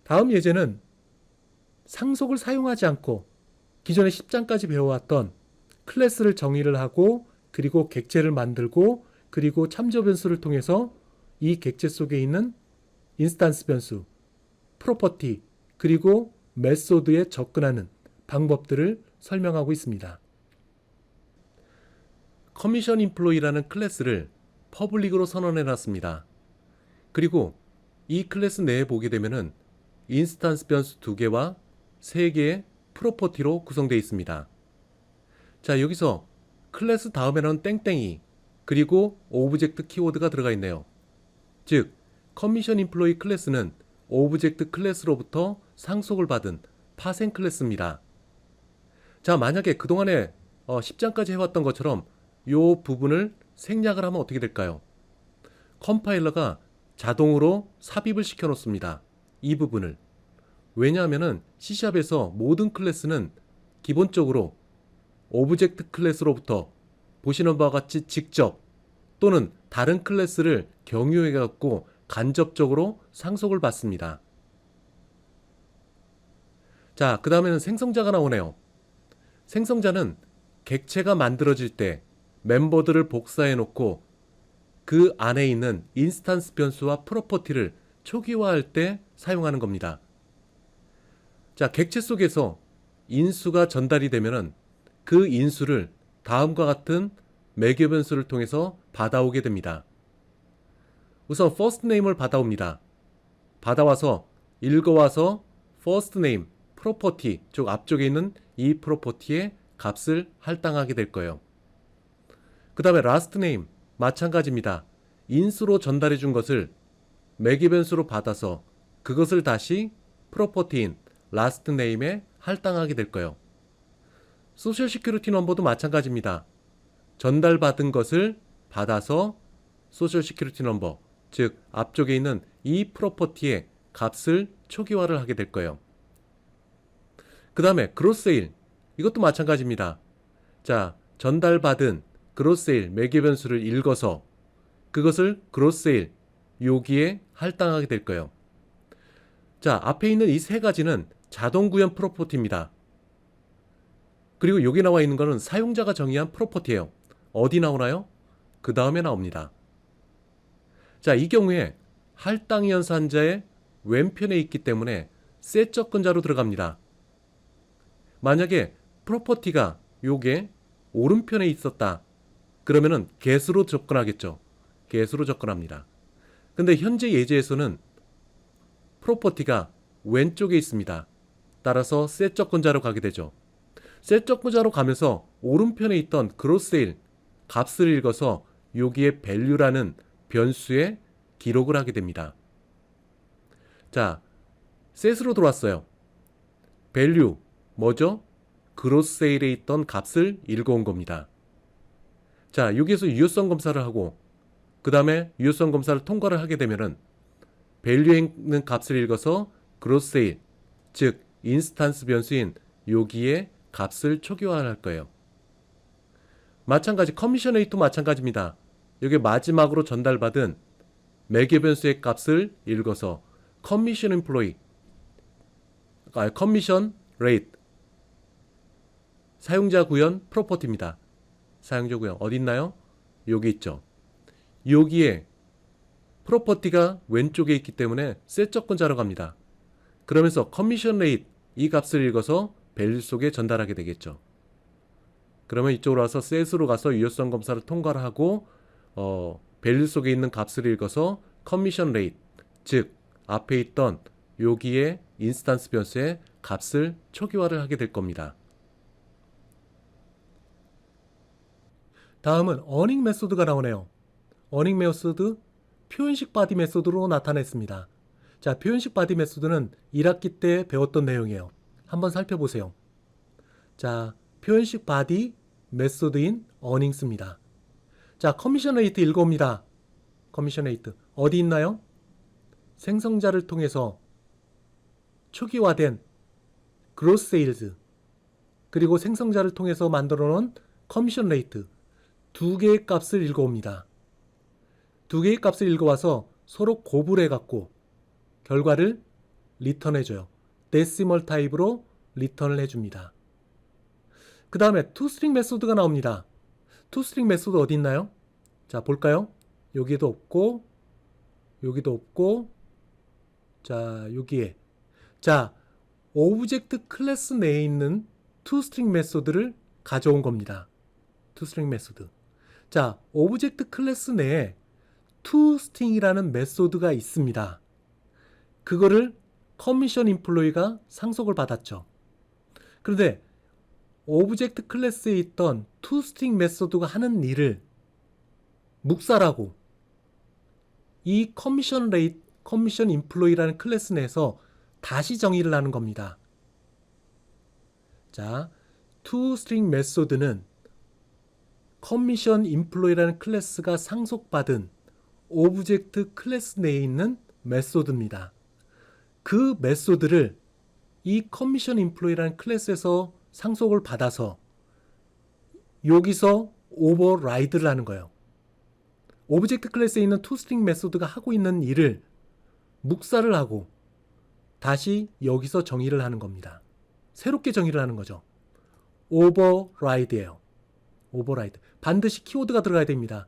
다음 예제는 상속을 사용하지 않고 기존에 10장까지 배워왔던 클래스를 정의를 하고 그리고 객체를 만들고 그리고 참조 변수를 통해서 이 객체 속에 있는 인스탄스 변수, 프로퍼티, 그리고 메소드에 접근하는 방법들을 설명하고 있습니다. 커미션 인플로이라는 클래스를 퍼블릭으로 선언해 놨습니다. 그리고 이 클래스 내에 보게 되면은 인스탄스 변수 2개와 3개의 프로퍼티로 구성되어 있습니다. 자, 여기서 클래스 다음에는 땡땡이 그리고 오브젝트 키워드가 들어가 있네요. 즉, 커미션 인플로이 클래스는 오브젝트 클래스로부터 상속을 받은 파생 클래스입니다. 자, 만약에 그동안에 10장까지 해왔던 것처럼 이 부분을 생략을 하면 어떻게 될까요? 컴파일러가 자동으로 삽입을 시켜 놓습니다. 이 부분을. 왜냐하면 C샵에서 모든 클래스는 기본적으로 오브젝트 클래스로부터 보시는 바와 같이 직접 또는 다른 클래스를 경유해 갖고 간접적으로 상속을 받습니다. 자, 그 다음에는 생성자가 나오네요. 생성자는 객체가 만들어질 때 멤버들을 복사해 놓고 그 안에 있는 인스탄스 변수와 프로퍼티를 초기화할 때 사용하는 겁니다. 자, 객체 속에서 인수가 전달이 되면은 그 인수를 다음과 같은 매개 변수를 통해서 받아오게 됩니다. 우선 first name을 받아옵니다. 받아와서 읽어와서 first name 프로퍼티 쪽 앞쪽에 있는 이 프로퍼티의 값을 할당하게 될 거예요. 그 다음에 last name 마찬가지입니다. 인수로 전달해 준 것을 매개 변수로 받아서 그것을 다시 프로퍼티인 last name에 할당하게 될 거예요. 소셜 시큐리티 넘버도 마찬가지입니다. 전달받은 것을 받아서 소셜 시큐리티 넘버, 즉 앞쪽에 있는 이 프로퍼티의 값을 초기화를 하게 될 거예요. 그 다음에 그로세일, 이것도 마찬가지입니다. 자, 전달받은 그로세일 매개 변수를 읽어서 그것을 그로세일 여기에 할당하게 될 거예요. 자, 앞에 있는 이 세 가지는 자동 구현 프로퍼티입니다. 그리고 여기 나와 있는 것은 사용자가 정의한 프로퍼티예요. 어디 나오나요? 그 다음에 나옵니다. 자, 이 경우에 할당 연산자의 왼편에 있기 때문에 셋 접근자로 들어갑니다. 만약에 프로퍼티가 요게 오른편에 있었다. 그러면은 get으로 접근하겠죠. get으로 접근합니다. 근데 현재 예제에서는 프로퍼티가 왼쪽에 있습니다. 따라서 셋 접근자로 가게 되죠. 셋 접근자로 가면서 오른편에 있던 그로세일 값을 읽어서 여기에 value라는 변수에 기록을 하게 됩니다. 자, 셋으로 들어왔어요. value 뭐죠? 그로세일에 있던 값을 읽어온 겁니다. 자, 여기에서 유효성 검사를 하고 그 다음에 유효성 검사를 통과를 하게 되면은 value에 있는 값을 읽어서 그로세일, 즉 인스탄스 변수인 여기에 값을 초기화할 거예요. 마찬가지 커미션 레이트도 마찬가지입니다. 여기 마지막으로 전달받은 매개 변수의 값을 읽어서 커미션 인플로이, 커미션 레이트, 사용자 구현 프로퍼티입니다. 사용자 구현 어디 있나요? 여기 있죠. 여기에 프로퍼티가 왼쪽에 있기 때문에 셋 접근자로 갑니다. 그러면서 커미션 레이트 이 값을 읽어서 밸류 속에 전달하게 되겠죠. 그러면 이쪽으로 와서 셋으로 가서 유효성 검사를 통과를 하고 밸류 속에 있는 값을 읽어서 커미션 레이트, 즉 앞에 있던 여기에 인스탄스 변수의 값을 초기화를 하게 될 겁니다. 다음은 어닝 메소드가 나오네요. 어닝 메소드 표현식 바디 메소드로 나타냈습니다. 자, 표현식 바디 메소드는 1학기 때 배웠던 내용이에요. 한번 살펴보세요. 자, 표현식 바디 메소드인 어닝스입니다. 자, 커미션 레이트 읽어옵니다. 커미션 레이트 어디 있나요? 생성자를 통해서 초기화된 그로스 세일즈 그리고 생성자를 통해서 만들어 놓은 커미션 레이트 두 개의 값을 읽어옵니다. 두 개의 값을 읽어와서 서로 곱을 해갖고 결과를 리턴해줘요. 데시멀 타입으로 리턴을 해줍니다. 그 다음에 투스트링 메소드가 나옵니다. 투스트링 메소드 어디 있나요? 자, 볼까요? 여기도 없고 여기도 없고 자, 여기에 자, 오브젝트 클래스 내에 있는 투스트링 메소드를 가져온 겁니다. 투스트링 메소드. 자, 오브젝트 클래스 내에 투스트링이라는 메소드가 있습니다. 그거를 커미션 임플로이가 상속을 받았죠. 그런데 오브젝트 클래스에 있던 투스트링 메소드가 하는 일을 묵살하고 이 커미션 임플로이라는 클래스 내에서 다시 정의를 하는 겁니다. 자, 투스트링 메소드는 커미션 임플로이라는 클래스가 상속받은 오브젝트 클래스 내에 있는 메소드입니다. 그 메소드를 이 커미션 임플로이라는 클래스에서 상속을 받아서 여기서 오버라이드를 하는 거예요. 오브젝트 클래스에 있는 투스트링 메소드가 하고 있는 일을 묵살을 하고 다시 여기서 정의를 하는 겁니다. 새롭게 정의를 하는 거죠. 오버라이드예요. 오버라이드. 반드시 키워드가 들어가야 됩니다.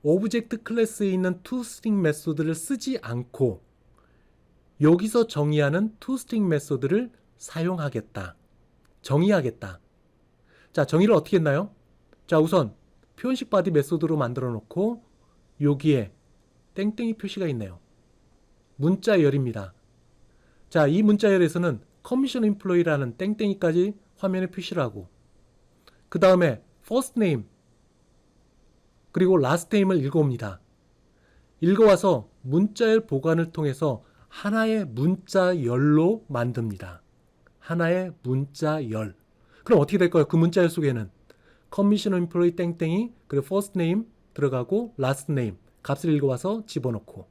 오브젝트 클래스에 있는 투스트링 메소드를 쓰지 않고 여기서 정의하는 투스트링 메소드를 사용하겠다. 정의하겠다. 자, 정의를 어떻게 했나요? 자, 우선 표현식 바디 메소드로 만들어 놓고 여기에 땡땡이 표시가 있네요. 문자열입니다. 자, 이 문자열에서는 커미션 임플로이라는 땡땡이까지 화면에 표시를 하고 그 다음에 first name 그리고 last name을 읽어옵니다. 읽어와서 문자열 보관을 통해서 하나의 문자열로 만듭니다. 하나의 문자열. 그럼 어떻게 될까요? 그 문자열 속에는 커미션 임플로이 땡땡이 그리고 first name 들어가고 last name 값을 읽어와서 집어넣고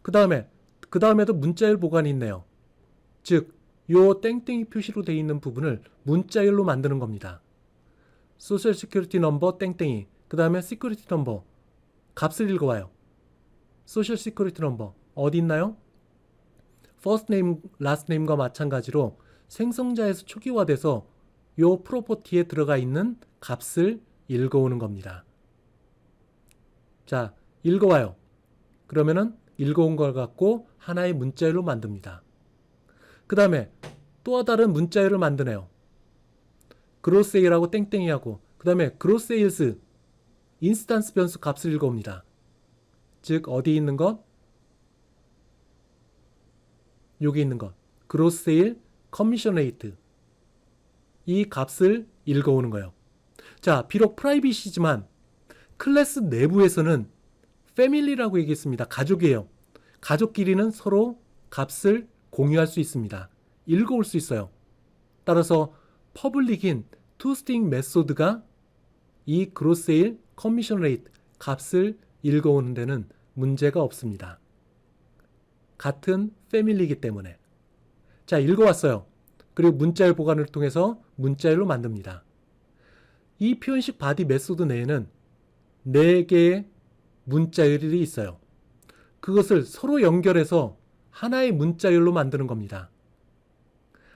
그 다음에도 문자열 보관이 있네요. 즉, 요 땡땡이 표시로 되어 있는 부분을 문자열로 만드는 겁니다. 소셜 시큐리티 넘버 땡땡이 그 다음에 시큐리티 넘버 값을 읽어와요. 소셜 시큐리티 넘버 어디 있나요? first name, last name과 마찬가지로 생성자에서 초기화돼서 요 프로퍼티에 들어가 있는 값을 읽어오는 겁니다. 자, 읽어와요. 그러면은 읽어온 걸 갖고 하나의 문자열로 만듭니다. 그 다음에 또 다른 문자열을 만드네요. 그로세일하고 땡땡이하고 그 다음에 그로세일스 인스탄스 변수 값을 읽어옵니다. 즉 어디 있는 것? 여기 있는 것. 그로세일 커미션 레이트 이 값을 읽어오는 거예요. 자, 비록 프라이빗이지만 클래스 내부에서는 패밀리라고 얘기했습니다. 가족이에요. 가족끼리는 서로 값을 공유할 수 있습니다. 읽어올 수 있어요. 따라서 퍼블릭인 투스트링 메소드가 이 그로세일 커미션 레이트 값을 읽어오는 데는 문제가 없습니다. 같은 패밀리이기 때문에. 자, 읽어왔어요. 그리고 문자열 보관을 통해서 문자열로 만듭니다. 이 표현식 바디 메소드 내에는 4개의 문자열이 있어요. 그것을 서로 연결해서 하나의 문자열로 만드는 겁니다.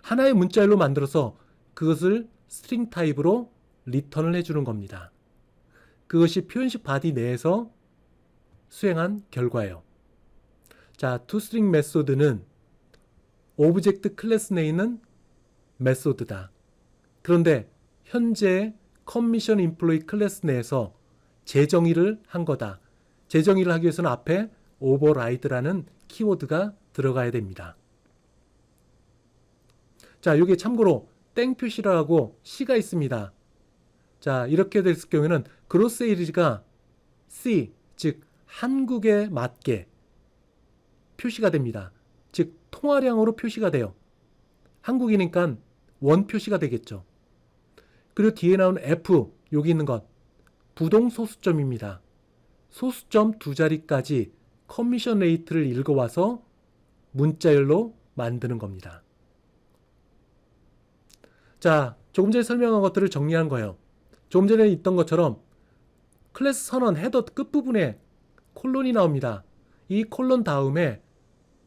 하나의 문자열로 만들어서 그것을 스트링 타입으로 리턴을 해주는 겁니다. 그것이 표현식 바디 내에서 수행한 결과예요. 자, 투스트링 메소드는 오브젝트 클래스 내에 있는 메소드다. 그런데 현재 커미션 임플로이 클래스 내에서 재정의를 한 거다. 재정의를 하기 위해서는 앞에 오버라이드라는 키워드가 들어가야 됩니다. 자, 여기 참고로 땡 표시라고 C가 있습니다. 자, 이렇게 됐을 경우에는 그로세일즈가 C, 즉 한국에 맞게 표시가 됩니다. 즉 통화량으로 표시가 돼요. 한국이니까 원 표시가 되겠죠. 그리고 뒤에 나오는 F, 여기 있는 것 부동 소수점입니다. 소수점 2자리까지 커미션 레이트를 읽어와서 문자열로 만드는 겁니다. 자, 조금 전에 설명한 것들을 정리한 거예요. 조금 전에 있던 것처럼 클래스 선언 헤더 끝부분에 콜론이 나옵니다. 이 콜론 다음에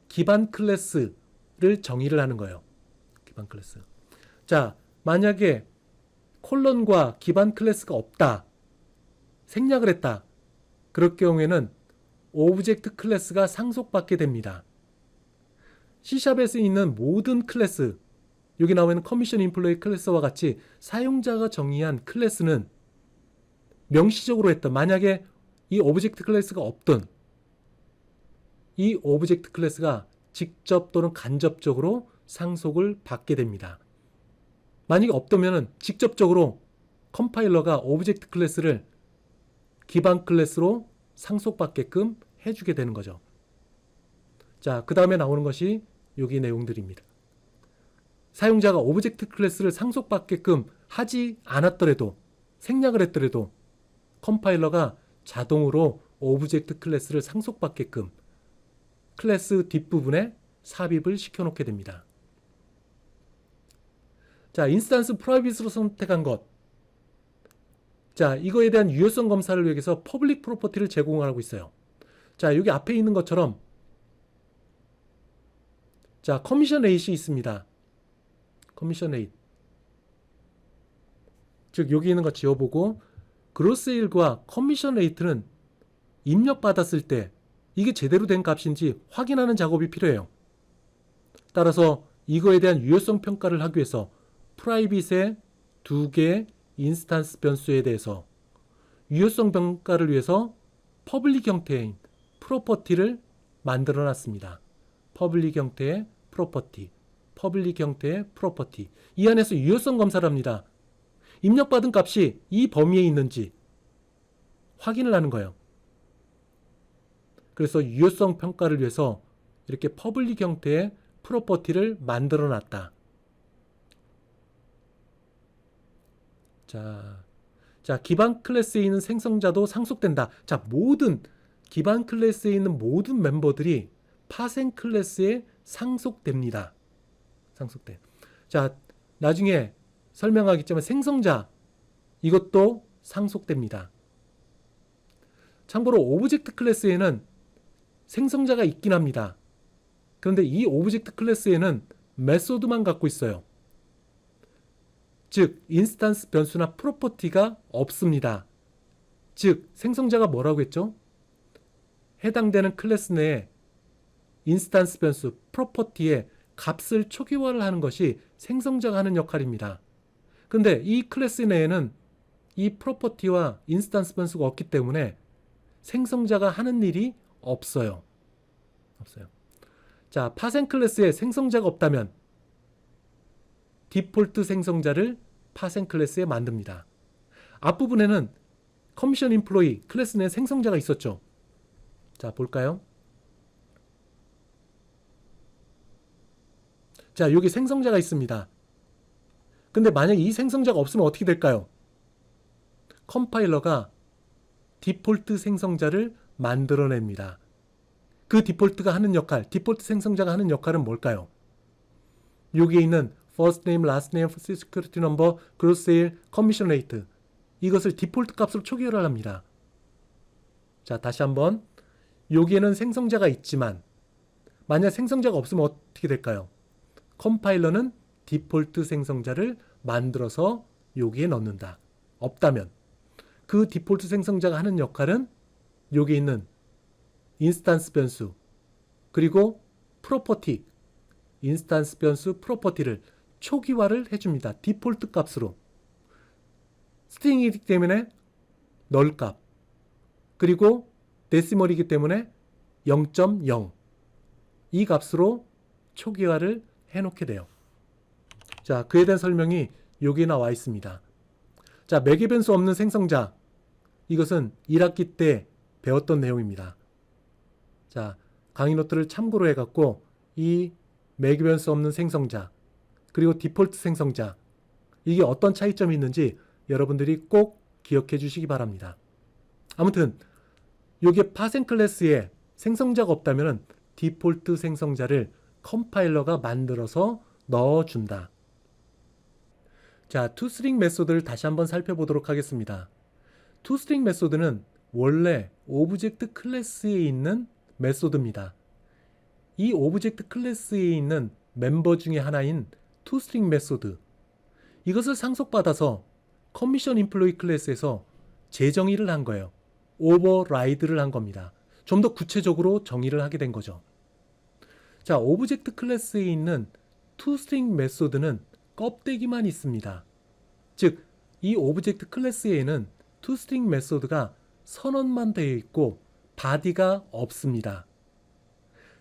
기반 클래스를 정의를 하는 거예요. 기반 클래스. 자, 만약에 콜론과 기반 클래스가 없다. 생략을 했다. 그럴 경우에는 오브젝트 클래스가 상속받게 됩니다. C샵에서 있는 모든 클래스, 여기 나오는 커미션 임플로이 클래스와 같이 사용자가 정의한 클래스는 명시적으로 했던, 만약에 이 오브젝트 클래스가 없던, 이 오브젝트 클래스가 직접 또는 간접적으로 상속을 받게 됩니다. 만약에 없다면 직접적으로 컴파일러가 오브젝트 클래스를 기반 클래스로 상속받게끔 해주게 되는 거죠. 자, 그 다음에 나오는 것이 여기 내용들입니다. 사용자가 오브젝트 클래스를 상속받게끔 하지 않았더라도, 생략을 했더라도 컴파일러가 자동으로 오브젝트 클래스를 상속받게끔 클래스 뒷부분에 삽입을 시켜놓게 됩니다. 자, 인스턴스 프라이빗으로 선택한 것. 자, 이거에 대한 유효성 검사를 위해서 퍼블릭 프로퍼티를 제공하고 있어요. 자, 여기 앞에 있는 것처럼, 자, 커미션 레이트이 있습니다. 커미션 레이트. 즉, 여기 있는 거 지워보고, 그로스세일과 커미션 레이트는 입력받았을 때 이게 제대로 된 값인지 확인하는 작업이 필요해요. 따라서 이거에 대한 유효성 평가를 하기 위해서 프라이빗의 두 개의 인스턴스 변수에 대해서 유효성 평가를 위해서 퍼블릭 형태인 프로퍼티를 만들어 놨습니다. 퍼블릭 형태의 프로퍼티, 퍼블릭 형태의 프로퍼티. 이 안에서 유효성 검사를 합니다. 입력받은 값이 이 범위에 있는지 확인을 하는 거예요. 그래서 유효성 평가를 위해서 이렇게 퍼블릭 형태의 프로퍼티를 만들어 놨다. 자, 기반 클래스에 있는 생성자도 상속된다. 자, 모든 기반 클래스에 있는 모든 멤버들이 파생 클래스에 상속됩니다. 상속돼. 자, 나중에 설명하겠지만 생성자 이것도 상속됩니다. 참고로 오브젝트 클래스에는 생성자가 있긴 합니다. 그런데 이 오브젝트 클래스에는 메소드만 갖고 있어요. 즉, 인스턴스 변수나 프로퍼티가 없습니다. 즉, 생성자가 뭐라고 했죠? 해당되는 클래스 내에 인스턴스 변수, 프로퍼티의 값을 초기화를 하는 것이 생성자가 하는 역할입니다. 근데 이 클래스 내에는 이 프로퍼티와 인스턴스 변수가 없기 때문에 생성자가 하는 일이 없어요. 자, 파생 클래스에 생성자가 없다면 디폴트 생성자를 파생 클래스에 만듭니다. 앞부분에는 커미션 임플로이 클래스 내 생성자가 있었죠. 자, 볼까요? 자, 여기 생성자가 있습니다. 근데 만약 이 생성자가 없으면 어떻게 될까요? 컴파일러가 디폴트 생성자를 만들어냅니다. 그 디폴트가 하는 역할, 디폴트 생성자가 하는 역할은 뭘까요? 여기에 있는 first name, last name, security number, gross sale, commission rate 이것을 디폴트 값으로 초기화를 합니다. 자, 다시 한번 여기에는 생성자가 있지만 만약 생성자가 없으면 어떻게 될까요? 컴파일러는 디폴트 생성자를 만들어서 여기에 넣는다. 없다면 그 디폴트 생성자가 하는 역할은 여기 있는 인스턴스 변수 그리고 프로퍼티, 인스턴스 변수 프로퍼티를 초기화를 해줍니다. 디폴트 값으로. 스트링이기 때문에 널 값, 그리고 데시멀이기 때문에 0.0 이 값으로 초기화를 해놓게 돼요. 자, 그에 대한 설명이 여기에 나와 있습니다. 자, 매개 변수 없는 생성자, 이것은 1학기 때 배웠던 내용입니다. 자, 강의 노트를 참고로 해갖고 이 매개 변수 없는 생성자 그리고 디폴트 생성자 이게 어떤 차이점이 있는지 여러분들이 꼭 기억해 주시기 바랍니다. 아무튼 여기에 파생 클래스에 생성자가 없다면 디폴트 생성자를 컴파일러가 만들어서 넣어준다. 자, toString 메소드를 다시 한번 살펴보도록 하겠습니다. toString 메소드는 원래 오브젝트 클래스에 있는 메소드입니다. 이 오브젝트 클래스에 있는 멤버 중에 하나인 toString 메소드, 이것을 상속받아서 커미션 임플로이 클래스에서 재정의를 한 거예요. 오버라이드를 한 겁니다. 좀 더 구체적으로 정의를 하게 된 거죠. 자, 오브젝트 클래스에 있는 toString 메소드는 껍데기만 있습니다. 즉, 이 오브젝트 클래스에는 toString 메소드가 선언만 되어 있고 바디가 없습니다.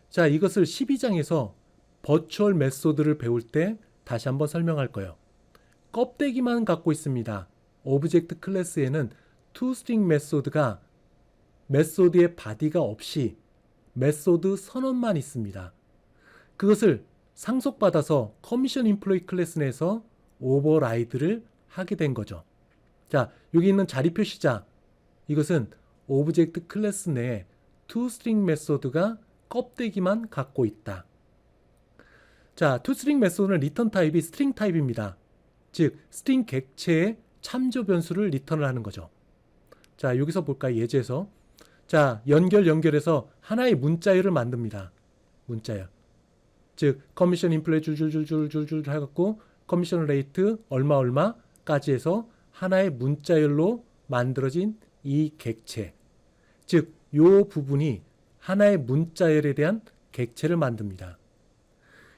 자, 이것을 12장에서 버추얼 메소드를 배울 때 다시 한번 설명할 거예요. 껍데기만 갖고 있습니다. 오브젝트 클래스에는 toString 메소드가 메소드의 바디가 없이 메소드 선언만 있습니다. 그것을 상속받아서 커미션 임플로이 클래스 내에서 오버라이드를 하게 된 거죠. 자, 여기 있는 자리 표시자, 이것은 오브젝트 클래스 내에 toString 메소드가 껍데기만 갖고 있다. 자, toString 메소드는 리턴 타입이 스트링 타입입니다. 즉, 스트링 객체의 참조 변수를 리턴을 하는 거죠. 자, 여기서 볼까요? 예제에서. 자, 연결해서 하나의 문자열을 만듭니다. 문자열. 즉, 커미션 인플레 줄줄줄줄줄줄 해갖고 커미션 레이트 얼마까지 해서 하나의 문자열로 만들어진 이 객체. 즉, 요 부분이 하나의 문자열에 대한 객체를 만듭니다.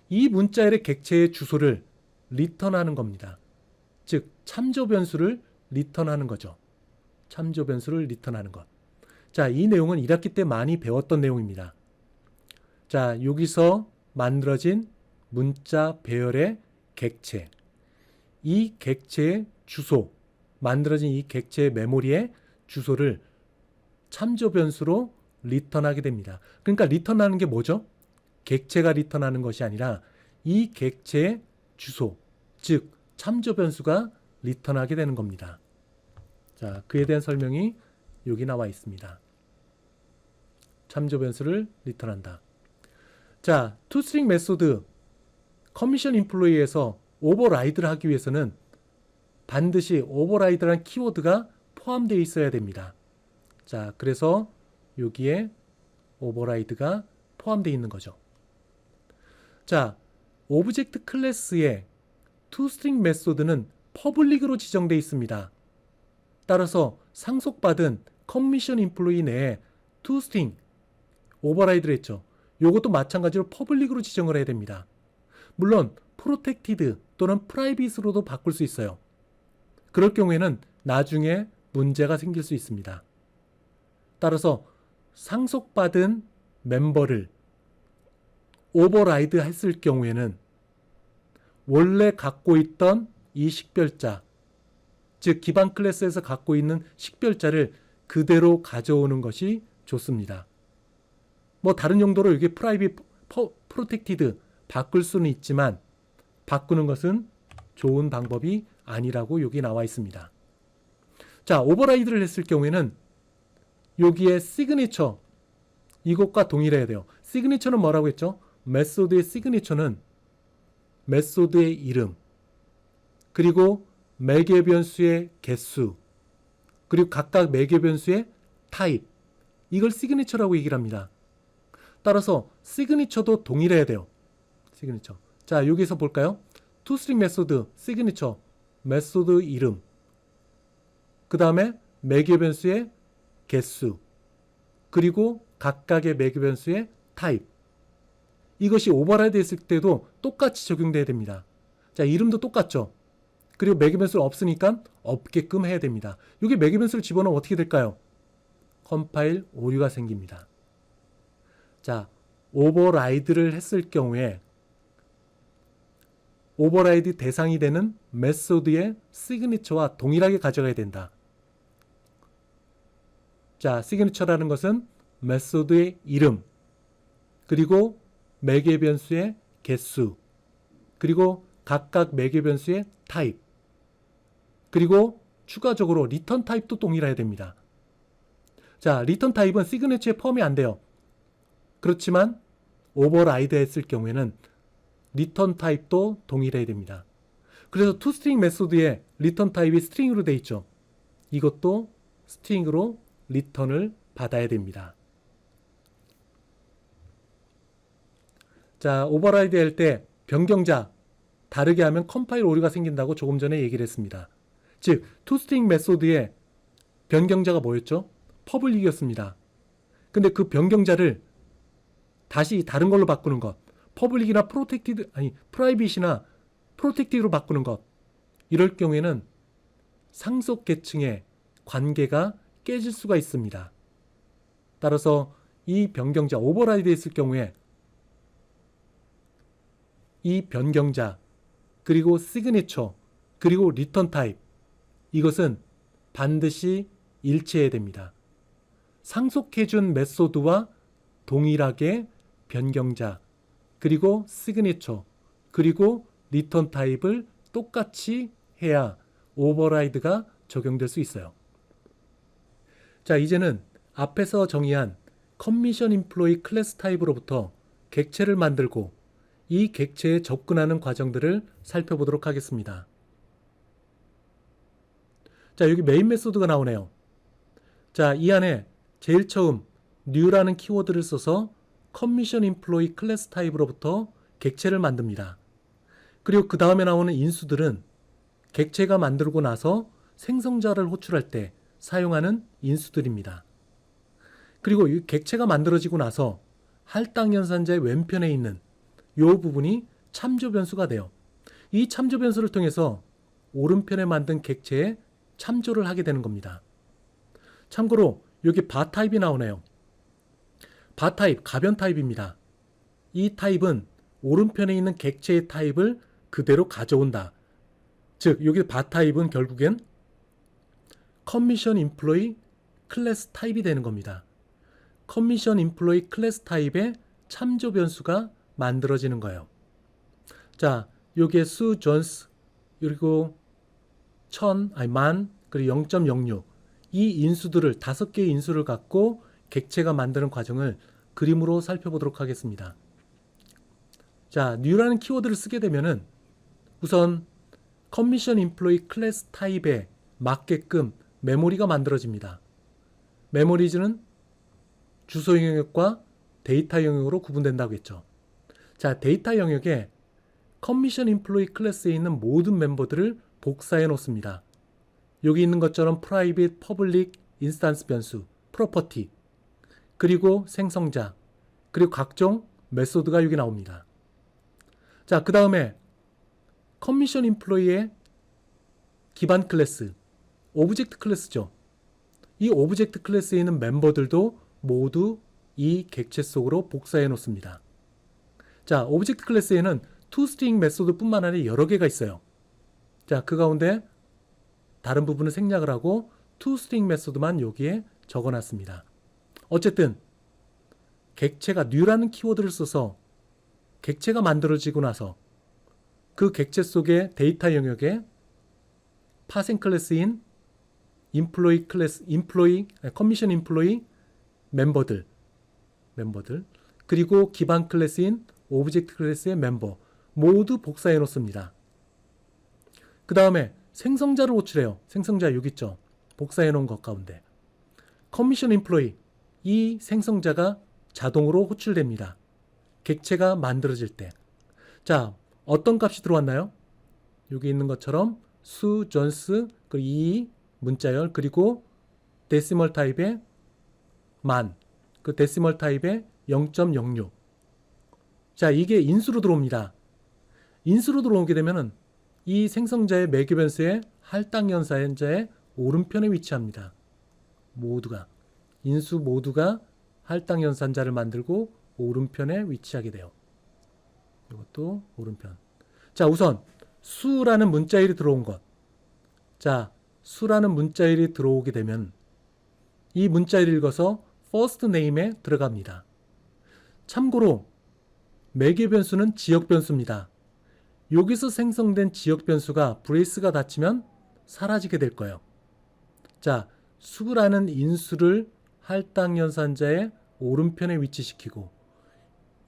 이 문자열의 객체의 주소를 리턴하는 겁니다. 즉, 참조 변수를 리턴하는 거죠. 참조 변수를 리턴하는 것. 자, 이 내용은 1학기 때 많이 배웠던 내용입니다. 자, 여기서 만들어진 문자 배열의 객체. 이 객체의 주소, 만들어진 이 객체의 메모리의 주소를 참조 변수로 리턴하게 됩니다. 그러니까 리턴하는 게 뭐죠? 객체가 리턴하는 것이 아니라 이 객체의 주소, 즉 참조 변수가 리턴하게 되는 겁니다. 자, 그에 대한 설명이 여기 나와 있습니다. 참조 변수를 리턴한다. 자, toString 메소드 커미션 임플로이에서 오버라이드를 하기 위해서는 반드시 오버라이드라는 키워드가 포함되어 있어야 됩니다. 자, 그래서 여기에 오버라이드가 포함되어 있는 거죠. 자, 오브젝트 클래스의 toString 메소드는 퍼블릭으로 지정되어 있습니다. 따라서 상속받은 커미션 임플로이 내에 toString 오버라이드를 했죠. 이것도 마찬가지로 퍼블릭으로 지정을 해야 됩니다. 물론 프로텍티드 또는 프라이빗으로도 바꿀 수 있어요. 그럴 경우에는 나중에 문제가 생길 수 있습니다. 따라서 상속받은 멤버를 오버라이드 했을 경우에는 원래 갖고 있던 이 식별자, 즉 기반 클래스에서 갖고 있는 식별자를 그대로 가져오는 것이 좋습니다. 뭐 다른 용도로 이게 프라이빗, 프로텍티드 바꿀 수는 있지만 바꾸는 것은 좋은 방법이 아니라고 여기 나와 있습니다. 자, 오버라이드를 했을 경우에는 여기에 시그니처, 이것과 동일해야 돼요. 시그니처는 뭐라고 했죠? 메소드의 시그니처는 메소드의 이름, 그리고 매개 변수의 개수, 그리고 각각 매개 변수의 타입, 이걸 시그니처라고 얘기를 합니다. 따라서 시그니처도 동일해야 돼요. 시그니처. 자, 여기서 볼까요? toString 메소드 시그니처, 메소드 이름, 그 다음에 매개 변수의 개수, 그리고 각각의 매개 변수의 타입. 이것이 오버라이드 했을 때도 똑같이 적용돼야 됩니다. 자, 이름도 똑같죠. 그리고 매개 변수를 없으니까 없게끔 해야 됩니다. 여기 매개 변수를 집어넣으면 어떻게 될까요? 컴파일 오류가 생깁니다. 자, 오버라이드를 했을 경우에 오버라이드 대상이 되는 메소드의 시그니처와 동일하게 가져가야 된다. 자, 시그니처라는 것은 메소드의 이름, 그리고 매개 변수의 개수, 그리고 각각 매개 변수의 타입, 그리고 추가적으로 리턴 타입도 동일해야 됩니다. 자, 리턴 타입은 시그니처에 포함이 안 돼요. 그렇지만 오버라이드 했을 경우에는 리턴 타입도 동일해야 됩니다. 그래서 toString 메소드의 리턴 타입이 스트링으로 되어 있죠. 이것도 스트링으로 리턴을 받아야 됩니다. 자, 오버라이드 할 때 변경자 다르게 하면 컴파일 오류가 생긴다고 조금 전에 얘기를 했습니다. 즉, toString 메소드의 변경자가 뭐였죠? 퍼블릭이었습니다. 근데 그 변경자를 다시 다른 걸로 바꾸는 것, 퍼블릭이나 프라이빗이나 프로텍티드로 바꾸는 것, 이럴 경우에는 상속 계층의 관계가 깨질 수가 있습니다. 따라서 이 변경자 오버라이드 했을 경우에 이 변경자 그리고 시그니처 그리고 리턴 타입, 이것은 반드시 일치해야 됩니다. 상속해준 메소드와 동일하게 변경자 그리고 시그니처 그리고 리턴 타입을 똑같이 해야 오버라이드가 적용될 수 있어요. 자, 이제는 앞에서 정의한 커미션 임플로이 클래스 타입으로부터 객체를 만들고 이 객체에 접근하는 과정들을 살펴보도록 하겠습니다. 자, 여기 메인 메소드가 나오네요. 자, 이 안에 제일 처음 new라는 키워드를 써서 커미션 임플로이 클래스 타입으로부터 객체를 만듭니다. 그리고 그 다음에 나오는 인수들은 객체가 만들고 나서 생성자를 호출할 때 사용하는 인수들입니다. 그리고 이 객체가 만들어지고 나서 할당 연산자의 왼편에 있는 이 부분이 참조 변수가 돼요. 이 참조 변수를 통해서 오른편에 만든 객체에 참조를 하게 되는 겁니다. 참고로 여기 바 타입이 나오네요. 바 타입, 가변 타입입니다. 이 타입은 오른편에 있는 객체의 타입을 그대로 가져온다. 즉, 여기 바 타입은 결국엔 커미션 임플로이 클래스 타입이 되는 겁니다. 커미션 임플로이 클래스 타입의 참조 변수가 만들어지는 거예요. 자, 여기에 수, 존스, 그리고 1000, 그리고 0.06 이 인수들을 5개의 인수를 갖고 객체가 만드는 과정을 그림으로 살펴보도록 하겠습니다. 자, new라는 키워드를 쓰게 되면은 우선 커미션 임플로이 클래스 타입에 맞게끔 메모리가 만들어집니다. 메모리즈는 주소 영역과 데이터 영역으로 구분된다고 했죠. 자, 데이터 영역에 커미션 임플로이 클래스에 있는 모든 멤버들을 복사해 놓습니다. 여기 있는 것처럼 프라이빗, 퍼블릭, 인스턴스 변수, 프로퍼티, 그리고 생성자, 그리고 각종 메소드가 여기 나옵니다. 자, 그 다음에 커미션 임플로이의 기반 클래스, 오브젝트 클래스죠. 이 오브젝트 클래스에 있는 멤버들도 모두 이 객체 속으로 복사해 놓습니다. 자, 오브젝트 클래스에는 toString 메소드 뿐만 아니라 여러 개가 있어요. 자, 그 가운데 다른 부분은 생략을 하고 toString 메소드만 여기에 적어놨습니다. 어쨌든 객체가 new라는 키워드를 써서 객체가 만들어지고 나서 그 객체 속의 데이터 영역에 파생 클래스인 임플로이 클래스, 커미션 임플로이 멤버들, 그리고 기반 클래스인 오브젝트 클래스의 멤버 모두 복사해 놓습니다. 그 다음에 생성자를 호출해요. 생성자 여기 있죠. 복사해 놓은 것 가운데 커미션 임플로이, 이 생성자가 자동으로 호출됩니다. 객체가 만들어질 때. 자, 어떤 값이 들어왔나요? 여기 있는 것처럼 수, 존스, 그리고 이 문자열, 그리고 데시멀 타입의 만, 그 데시멀 타입의 0.06. 자, 이게 인수로 들어옵니다. 인수로 들어오게 되면은 이 생성자의 매개 변수의 할당 연산자의 오른편에 위치합니다. 모두가 인수 모두가 할당 연산자를 만들고 오른편에 위치하게 돼요. 이것도 오른편. 자, 우선 수라는 문자일이 들어온 것. 자, 수라는 문자일이 들어오게 되면 이 문자일을 읽어서 first name에 들어갑니다. 참고로 매개 변수는 지역 변수입니다. 여기서 생성된 지역 변수가 브레이스가 닫히면 사라지게 될 거예요. 자, 수라는 인수를 할당 연산자의 오른편에 위치시키고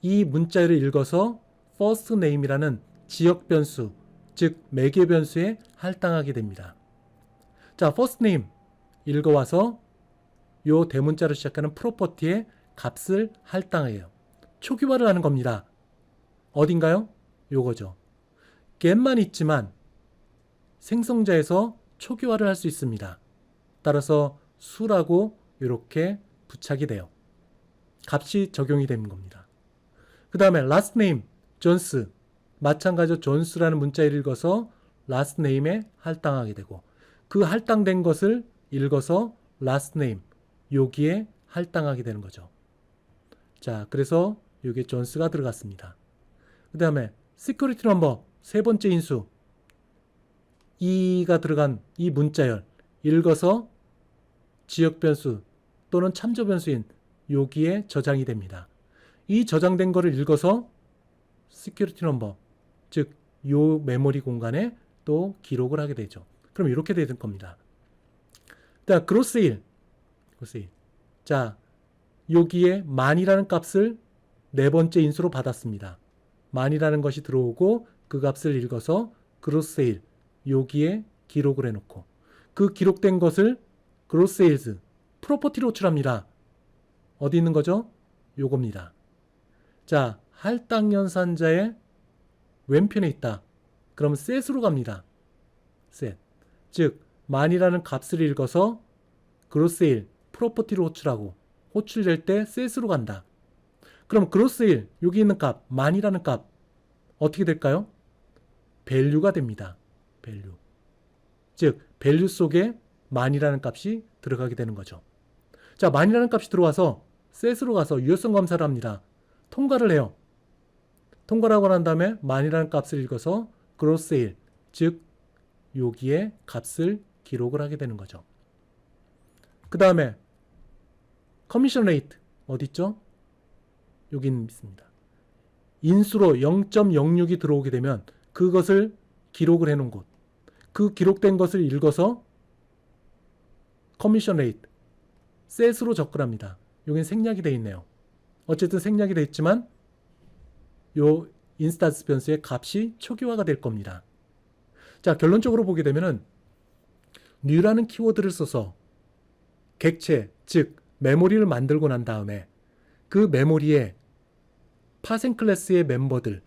이 문자를 읽어서 first name이라는 지역 변수, 즉 매개 변수에 할당하게 됩니다. 자, first name 읽어와서 요 대문자로 시작하는 프로퍼티에 값을 할당해요. 초기화를 하는 겁니다. 어딘가요? 요거죠. get만 있지만 생성자에서 초기화를 할 수 있습니다. 따라서 수라고 이렇게 부착이 돼요. 값이 적용이 되는 겁니다. 그 다음에 last name, 존스. 마찬가지로 존스라는 문자를 읽어서 last name에 할당하게 되고 그 할당된 것을 읽어서 last name, 여기에 할당하게 되는 거죠. 자, 그래서 여기에 존스가 들어갔습니다. 그 다음에 security number, 세 번째 인수. 2가 들어간 이 문자열, 읽어서 지역 변수 또는 참조 변수인 여기에 저장이 됩니다. 이 저장된 거를 읽어서 security number, 즉 요 메모리 공간에 또 기록을 하게 되죠. 그럼 이렇게 되는 겁니다. 자, gross sale. 자, 여기에 만이라는 값을 네 번째 인수로 받았습니다. 만이라는 것이 들어오고 그 값을 읽어서 gross sale, 여기에 기록을 해놓고 그 기록된 것을 gross sales, 프로퍼티로 호출합니다. 어디 있는 거죠? 요겁니다. 자, 할당연산자의 왼편에 있다. 그럼 set으로 갑니다. set. 즉, 만이라는 값을 읽어서 gross sale, 프로퍼티로 호출하고 호출될 때 set으로 간다. 그럼 gross sale, 여기 있는 값, 만이라는 값 어떻게 될까요? value가 됩니다. value. 즉, value 속에 만이라는 값이 들어가게 되는 거죠. 자, 만이라는 값이 들어와서 set으로 가서 유효성 검사를 합니다. 통과를 해요. 통과를 하고 난 다음에 만이라는 값을 읽어서 gross sale, 즉 여기에 값을 기록을 하게 되는 거죠. 그 다음에 commission rate 어디 있죠? 여기 있습니다. 인수로 0.06이 들어오게 되면 그것을 기록을 해놓은 곳, 그 기록된 것을 읽어서 commission rate, set으로 접근합니다. 여기는 생략이 되어 있네요. 어쨌든 생략이 되어 있지만 요 인스턴스 변수의 값이 초기화가 될 겁니다. 자, 결론적으로 보게 되면은 new라는 키워드를 써서 객체, 즉 메모리를 만들고 난 다음에 그 메모리에 파생 클래스의 멤버들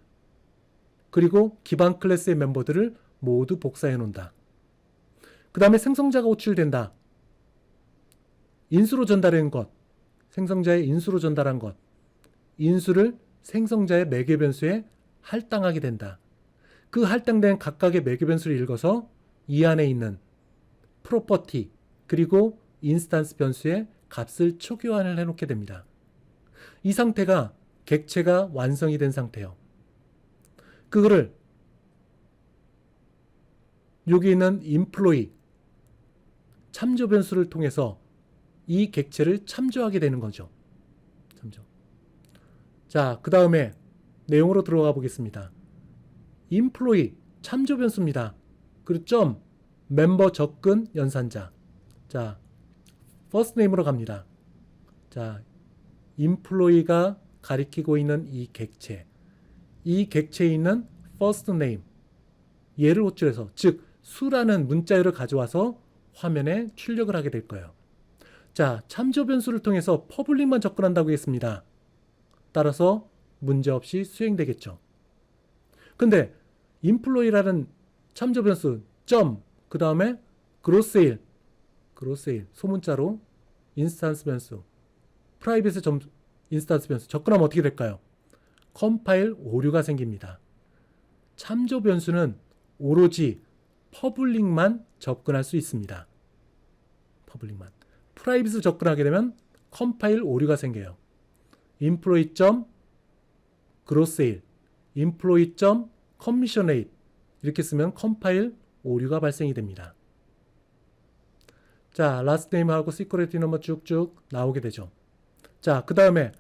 그리고 기반 클래스의 멤버들을 모두 복사해 놓는다. 그 다음에 생성자가 호출된다. 인수로 전달한 것, 생성자의 인수로 전달한 것, 인수를 생성자의 매개 변수에 할당하게 된다. 그 할당된 각각의 매개 변수를 읽어서 이 안에 있는 프로퍼티 그리고 인스턴스 변수의 값을 초기화를 해놓게 됩니다. 이 상태가 객체가 완성이 된 상태예요. 그거를 여기 있는 employee 참조 변수를 통해서 이 객체를 참조하게 되는 거죠. 참조. 자, 그 다음에 내용으로 들어가 보겠습니다. employee 참조 변수입니다. 그리고 점 멤버 접근 연산자. 자, first name으로 갑니다. 자, employee가 가리키고 있는 이 객체. 이 객체에 있는 first name. 얘를 호출해서, 즉 수라는 문자열을 가져와서 화면에 출력을 하게 될 거예요. 자, 참조 변수를 통해서 퍼블릭만 접근한다고 했습니다. 따라서 문제없이 수행되겠죠. 근데 employee라는 참조 변수 점, 그 다음에 gross sale 소문자로 인스턴스 변수, 프라이빗의 점 인스턴스 변수 접근하면 어떻게 될까요? 컴파일 오류가 생깁니다. 참조 변수는 오로지 퍼블릭만 접근할 수 있습니다. 퍼블릭만. 프라이빗을 접근하게 되면 컴파일 오류가 생겨요. employee.gross sale, employee.commission rate 이렇게 쓰면 컴파일 오류가 발생이 됩니다. 자, last name하고 security number 쭉쭉 나오게 되죠. 자, 그 다음에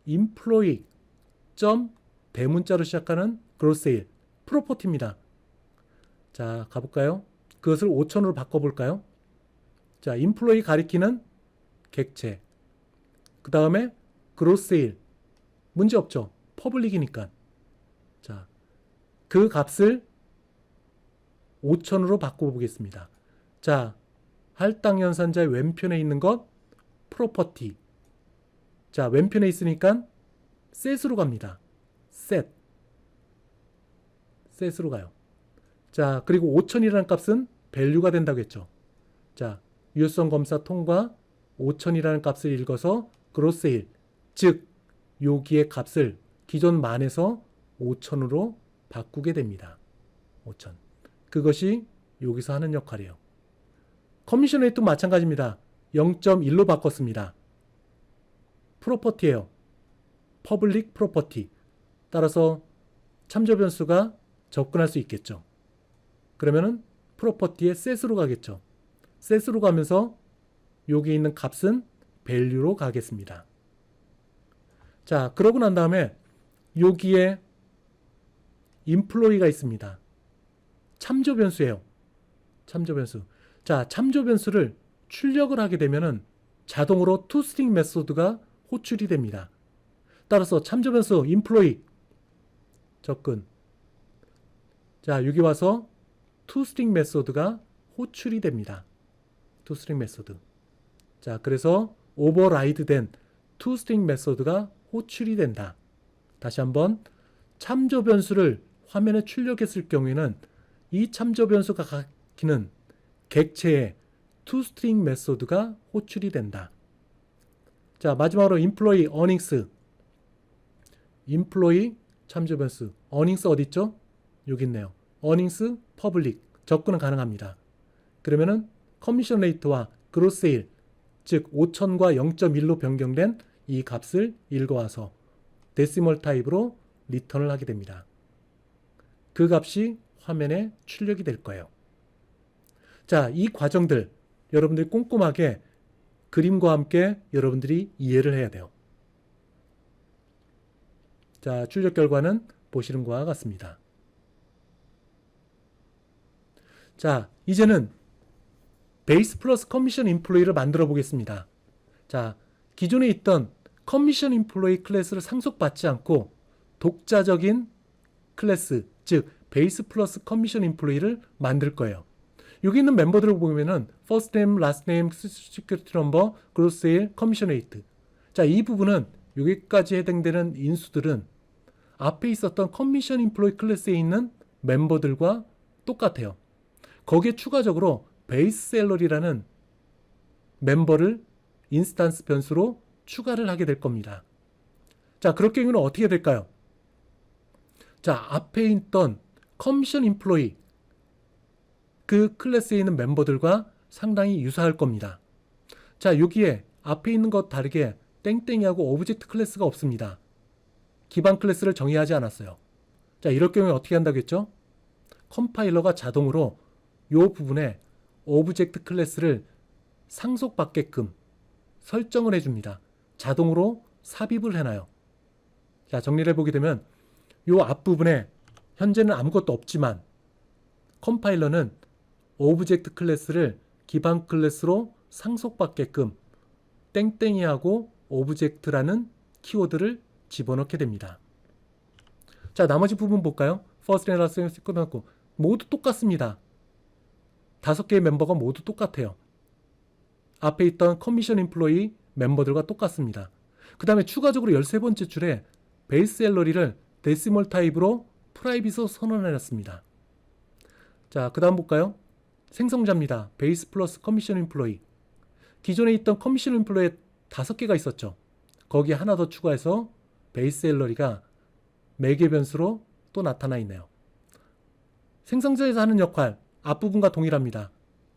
employee. 대문자로 시작하는 gross sale, 프로퍼티입니다. 자, 가볼까요? 그것을 5,000으로 바꿔볼까요? 자, employee 가리키는 객체. 그 다음에 gross sale. 문제 없죠. 퍼블릭이니까. 자, 그 값을 5,000으로 바꿔보겠습니다. 자, 할당연산자의 왼편에 있는 것 프로퍼티. 자, 왼편에 있으니까 set으로 갑니다. set. 셋으로 가요. 자, 그리고 5000이라는 값은 밸류가 된다고 했죠. 자, 유효성 검사 통과 5000이라는 값을 읽어서 그로스 세일, 즉 여기의 값을 기존 만에서 5000으로 바꾸게 됩니다. 5000. 그것이 여기서 하는 역할이에요. 커미션 레이트도 마찬가지입니다. 0.1로 바꿨습니다. 프로퍼티예요. 퍼블릭 프로퍼티. 따라서 참조 변수가 접근할 수 있겠죠. 그러면은 프로퍼티에 셋으로 가겠죠. 셋으로 가면서 여기 있는 값은 value로 가겠습니다. 자, 그러고 난 다음에 여기에 employee가 있습니다. 참조 변수예요. 참조 변수. 자, 참조 변수를 출력을 하게 되면은 자동으로 toString 메소드가 호출이 됩니다. 따라서 참조 변수 employee 접근. 자, 여기 와서 toString 메소드가 호출이 됩니다. toString 메소드. 자, 그래서 override 된 toString 메소드가 호출이 된다. 다시 한번 참조 변수를 화면에 출력했을 경우에는 이 참조 변수가 가리키는 객체의 toString 메소드가 호출이 된다. 자, 마지막으로 employee earnings. employee 참조 변수. earnings 어디 있죠? 여기 있네요. earnings public. 접근은 가능합니다. 그러면은 커미션 레이트와 그로스 세일, 즉 5000과 0.1로 변경된 이 값을 읽어와서 데시멀 타입으로 리턴을 하게 됩니다. 그 값이 화면에 출력이 될 거예요. 자, 이 과정들 여러분들이 꼼꼼하게 그림과 함께 여러분들이 이해를 해야 돼요. 자, 출력 결과는 보시는 것과 같습니다. 자, 이제는 베이스 플러스 커미션 인플로이를 만들어 보겠습니다. 자, 기존에 있던 커미션 인플로이 클래스를 상속받지 않고 독자적인 클래스, 즉 베이스 플러스 커미션 인플로이를 만들 거예요. 여기 있는 멤버들을 보면은 first name, last name, security number, gross sale, commission rate. 자, 이 부분은 여기까지 해당되는 인수들은 앞에 있었던 커미션 인플로이 클래스에 있는 멤버들과 똑같아요. 거기에 추가적으로 베이스 셀러리라는 멤버를 인스턴스 변수로 추가를 하게 될 겁니다. 자, 그럴 경우는 어떻게 될까요? 자, 앞에 있던 커미션 인플로이 그 클래스에 있는 멤버들과 상당히 유사할 겁니다. 자, 여기에 앞에 있는 것 다르게 땡땡이하고 오브젝트 클래스가 없습니다. 기반 클래스를 정의하지 않았어요. 자, 이럴 경우에 어떻게 한다고 했죠? 컴파일러가 자동으로 이 부분에 오브젝트 클래스를 상속받게끔 설정을 해줍니다. 자동으로 삽입을 해놔요. 자, 정리를 해보게 되면 이 앞부분에 현재는 아무것도 없지만 컴파일러는 오브젝트 클래스를 기반 클래스로 상속받게끔 땡땡이하고 오브젝트라는 키워드를 집어넣게 됩니다. 자, 나머지 부분 볼까요? first name, last name, security number 모두 똑같습니다. 5개의 멤버가 모두 똑같아요. 앞에 있던 커미션 인플로이 멤버들과 똑같습니다. 그 다음에 추가적으로 13번째 줄에 베이스 셀러리를 데시멀 타입으로 프라이빗으로 선언해놨습니다. 자, 그 다음 볼까요? 생성자입니다. 베이스 플러스 커미션 인플로이. 기존에 있던 커미션 인플로이에 5개가 있었죠. 거기에 하나 더 추가해서 베이스 셀러리가 매개 변수로 또 나타나 있네요. 생성자에서 하는 역할 앞부분과 동일합니다.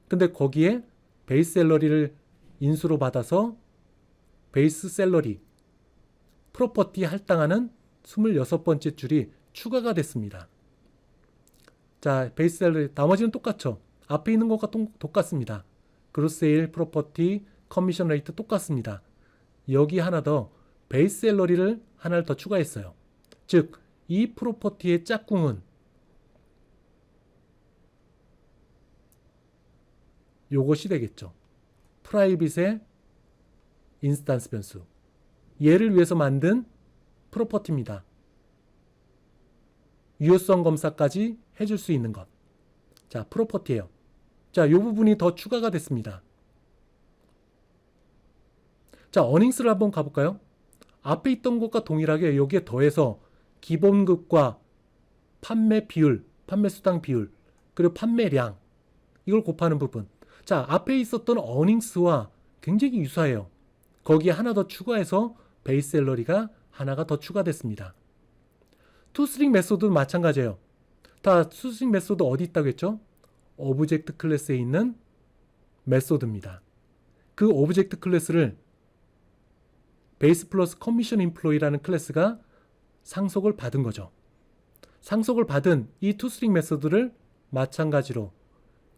근데 거기에 베이스 셀러리를 인수로 받아서 베이스 셀러리 프로퍼티 할당하는 26번째 줄이 추가가 됐습니다. 자, 베이스 셀러리 나머지는 똑같죠. 앞에 있는 것과 똑같습니다. 그로스 세일, 프로퍼티, 커미션 레이트 똑같습니다. 여기 하나 더 베이스 셀러리를 하나를 더 추가했어요. 즉, 이 프로퍼티의 짝꿍은 요것이 되겠죠. 프라이빗의 인스턴스 변수. 얘를 위해서 만든 프로퍼티입니다. 유효성 검사까지 해줄 수 있는 것. 자, 프로퍼티예요. 자, 이 부분이 더 추가가 됐습니다. 자, 어닝스를 한번 가볼까요? 앞에 있던 것과 동일하게 여기에 더해서 기본급과 판매 비율 판매 수당 비율, 그리고 판매량, 이걸 곱하는 부분. 자, 앞에 있었던 어닝스와 굉장히 유사해요. 거기에 하나 더 추가해서 베이스 샐러리가 하나가 더 추가됐습니다. 투스트링 메소드도 마찬가지예요. 다 투스트링 메소드 어디 있다고 했죠? 오브젝트 클래스에 있는 메소드입니다. 그 오브젝트 클래스를 베이스 플러스 커미션 임플로이라는 클래스가 상속을 받은 거죠. 상속을 받은 이 투스트링 메소드를 마찬가지로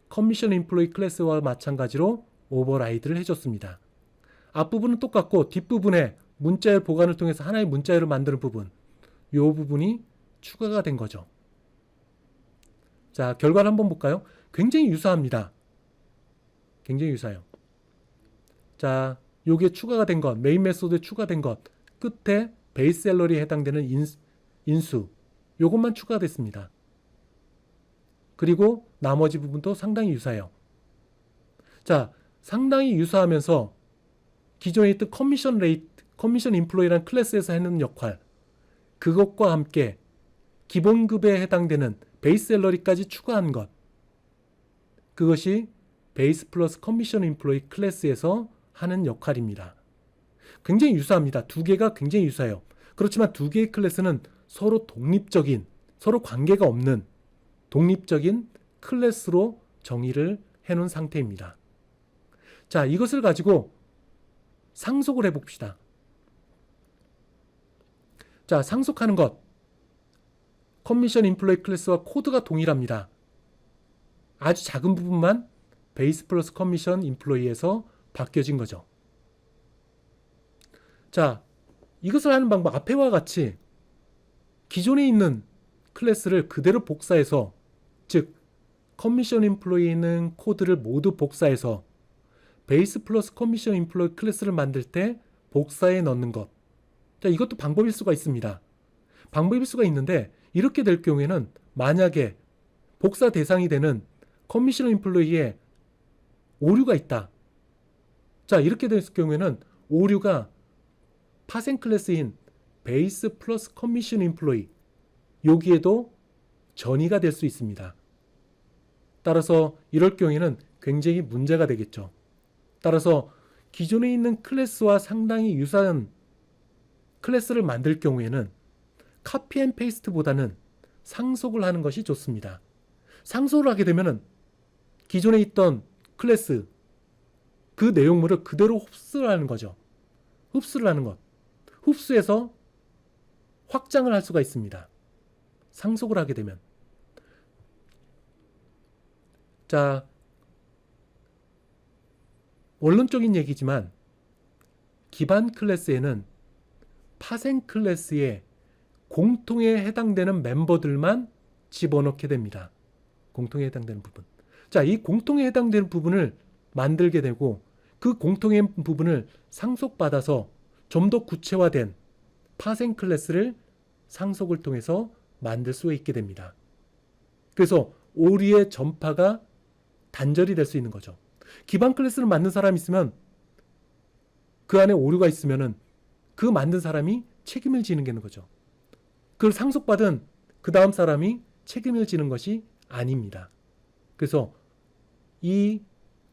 커미션 임플로이 클래스와 마찬가지로 오버라이드를 해줬습니다. 앞부분은 똑같고 뒷부분에 문자열 보관을 통해서 하나의 문자열을 만드는 부분, 이 부분이 추가가 된 거죠. 자, 결과를 한번 볼까요? 굉장히 유사합니다. 굉장히 유사해요. 자, 요게 추가가 된 것, 메인 메소드에 추가된 것, 끝에 베이스 샐러리에 해당되는 인수, 요것만 추가됐습니다. 그리고 나머지 부분도 상당히 유사해요. 자, 상당히 유사하면서 기존에 있던 커미션 임플로이라는 클래스에서 하는 역할, 그것과 함께 기본급에 해당되는 베이스 샐러리까지 추가한 것, 그것이 베이스 플러스 커미션 임플로이 클래스에서 하는 역할입니다. 굉장히 유사합니다. 두 개가 굉장히 유사해요. 그렇지만 두 개의 클래스는 서로 독립적인, 서로 관계가 없는 독립적인 클래스로 정의를 해놓은 상태입니다. 자, 이것을 가지고 상속을 해봅시다. 자, 상속하는 것. 커미션 임플로이 클래스와 코드가 동일합니다. 아주 작은 부분만 베이스 플러스 커미션 임플로이에서 바뀌어진 거죠. 자, 이것을 하는 방법, 앞에와 같이 기존에 있는 클래스를 그대로 복사해서, 즉 커미션 임플로이에 있는 코드를 모두 복사해서 베이스 플러스 커미션 임플로이 클래스를 만들 때 복사해 넣는 것. 자, 이것도 방법일 수가 있습니다. 방법일 수가 있는데, 이렇게 될 경우에는 만약에 복사 대상이 되는 커미션 임플로이에 오류가 있다. 자, 이렇게 될 경우에는 오류가 파생 클래스인 베이스 플러스 커미션 임플로이, 여기에도 전이가 될 수 있습니다. 따라서 이럴 경우에는 굉장히 문제가 되겠죠. 따라서 기존에 있는 클래스와 상당히 유사한 클래스를 만들 경우에는 카피 앤 페이스트보다는 상속을 하는 것이 좋습니다. 상속을 하게 되면 기존에 있던 클래스, 그 내용물을 그대로 흡수를 하는 거죠. 흡수를 하는 것. 흡수해서 확장을 할 수가 있습니다. 상속을 하게 되면. 자, 원론적인 얘기지만 기반 클래스에는 파생 클래스에 공통에 해당되는 멤버들만 집어넣게 됩니다. 공통에 해당되는 부분. 자, 이 공통에 해당되는 부분을 만들게 되고 그 공통의 부분을 상속받아서 좀 더 구체화된 파생 클래스를 상속을 통해서 만들 수 있게 됩니다. 그래서 오류의 전파가 단절이 될 수 있는 거죠. 기반 클래스를 만든 사람이 있으면 그 안에 오류가 있으면은 그 만든 사람이 책임을 지는 게 있는 거죠. 그걸 상속받은 그 다음 사람이 책임을 지는 것이 아닙니다. 그래서 이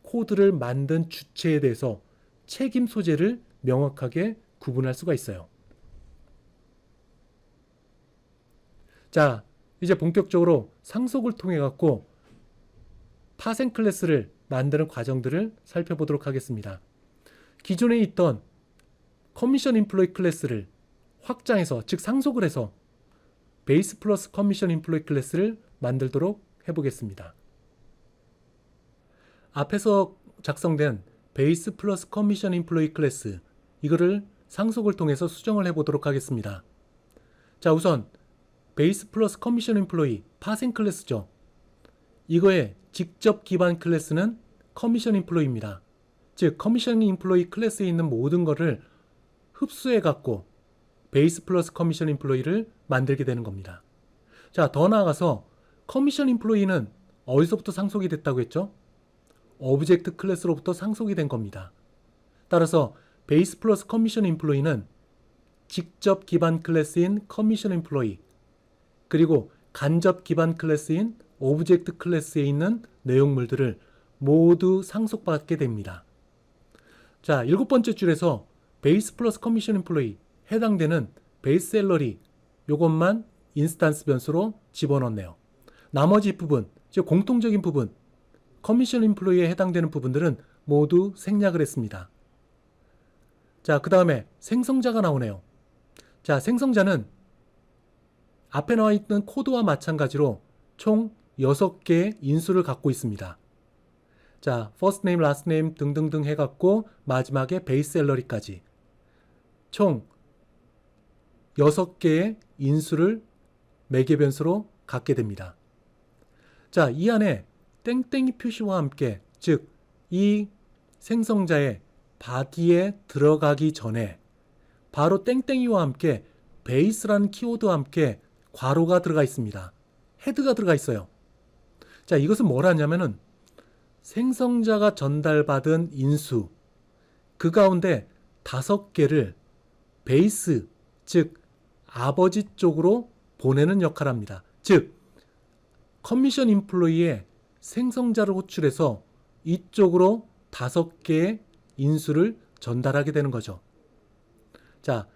코드를 만든 주체에 대해서 책임 소재를 명확하게 구분할 수가 있어요. 자, 이제 본격적으로 상속을 통해 갖고 파생 클래스를 만드는 과정들을 살펴보도록 하겠습니다. 기존에 있던 커미션 임플로이 클래스를 확장해서, 즉 상속을 해서 베이스 플러스 커미션 임플로이 클래스를 만들도록 해보겠습니다. 앞에서 작성된 베이스 플러스 커미션 임플로이 클래스, 이거를 상속을 통해서 수정을 해보도록 하겠습니다. 자, 우선 베이스 플러스 커미션 임플로이 파생 클래스죠. 이거의 직접 기반 클래스는 커미션 임플로이입니다. 즉 커미션 임플로이 클래스에 있는 모든 것을 흡수해 갖고 베이스 플러스 커미션 임플로이를 만들게 되는 겁니다. 자, 더 나아가서 커미션 임플로이는 어디서부터 상속이 됐다고 했죠? 오브젝트 클래스로부터 상속이 된 겁니다. 따라서 베이스 플러스 커미션 임플로이는 직접 기반 클래스인 커미션 임플로이, 그리고 간접 기반 클래스인 오브젝트 클래스에 있는 내용물들을 모두 상속받게 됩니다. 자, 7번째 줄에서 베이스 플러스 커미션 임플로이 해당되는 베이스 샐러리 요것만 인스턴스 변수로 집어넣네요. 나머지 부분, 즉 공통적인 부분, 커미션 임플로이에 해당되는 부분들은 모두 생략을 했습니다. 자, 그 다음에 생성자가 나오네요. 자, 생성자는 앞에 나와 있는 코드와 마찬가지로 총 6개의 인수를 갖고 있습니다. 자, first name, last name 등등등 해갖고 마지막에 베이스 샐러리까지 총 6개의 인수를 매개 변수로 갖게 됩니다. 자, 이 안에 땡땡이 표시와 함께, 즉 이 생성자의 바디에 들어가기 전에 바로 땡땡이와 함께 베이스라는 키워드와 함께 괄호가 들어가 있습니다. 헤드가 들어가 있어요. 자, 이것은 뭘 하냐면은 생성자가 전달받은 인수 그 가운데 5개를 베이스, 즉 아버지 쪽으로 보내는 역할을 합니다. 즉 커미션 임플로이의 생성자를 호출해서 이쪽으로 5개의 인수를 전달하게 되는 거죠. 자,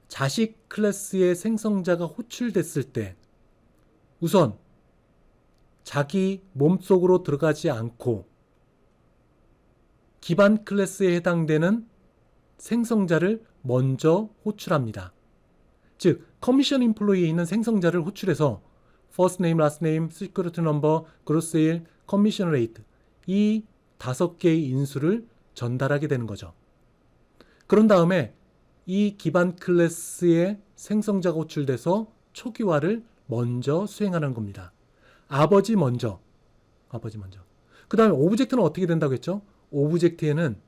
자식 클래스의 생성자가 호출됐을 때 우선 자기 몸속으로 들어가지 않고 기반 클래스에 해당되는 생성자를 먼저 호출합니다. 즉 커미션 임플로이에 있는 생성자를 호출해서 first name, last name, security number, gross sale, commission rate 이 5개의 인수를 전달하게 되는 거죠. 그런 다음에 이 기반 클래스의 생성자가 호출돼서 초기화를 먼저 수행하는 겁니다. 아버지 먼저. 그 다음에 오브젝트는 어떻게 된다고 했죠? 오브젝트에는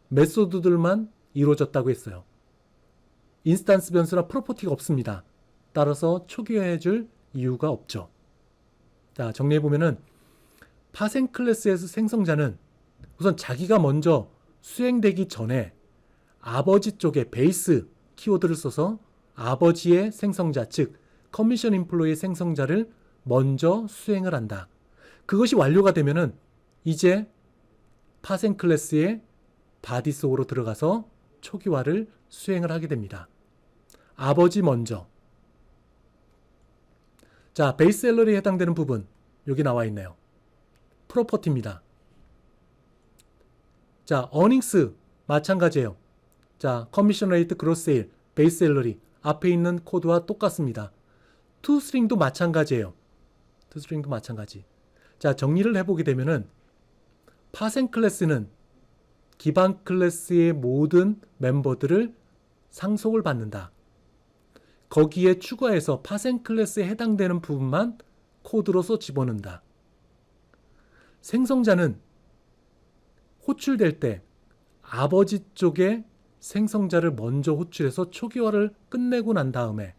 메소드들만 이루어졌다고 했어요. 인스턴스 변수나 프로퍼티가 없습니다. 따라서 초기화해줄 이유가 없죠. 자, 정리해보면은 파생 클래스에서 생성자는 우선 자기가 먼저 수행되기 전에 아버지 쪽에 베이스 키워드를 써서 아버지의 생성자, 즉 커미션 임플로이의 생성자를 먼저 수행을 한다. 그것이 완료가 되면은 이제 파생 클래스의 바디 속으로 들어가서 초기화를 수행을 하게 됩니다. 아버지 먼저. 자, 베이스 샐러리에 해당되는 부분 여기 나와 있네요. 프로퍼티입니다. 자, 어닝스 마찬가지예요. 자, 커미션 레이트, 그로스 세일, 베이스 샐러리 앞에 있는 코드와 똑같습니다. 투스트링도 마찬가지예요. 투스트링도 마찬가지. 자, 정리를 해보게 되면은 파생 클래스는 기반 클래스의 모든 멤버들을 상속을 받는다. 거기에 추가해서 파생 클래스에 해당되는 부분만 코드로서 집어넣는다. 생성자는 호출될 때 아버지 쪽에 생성자를 먼저 호출해서 초기화를 끝내고 난 다음에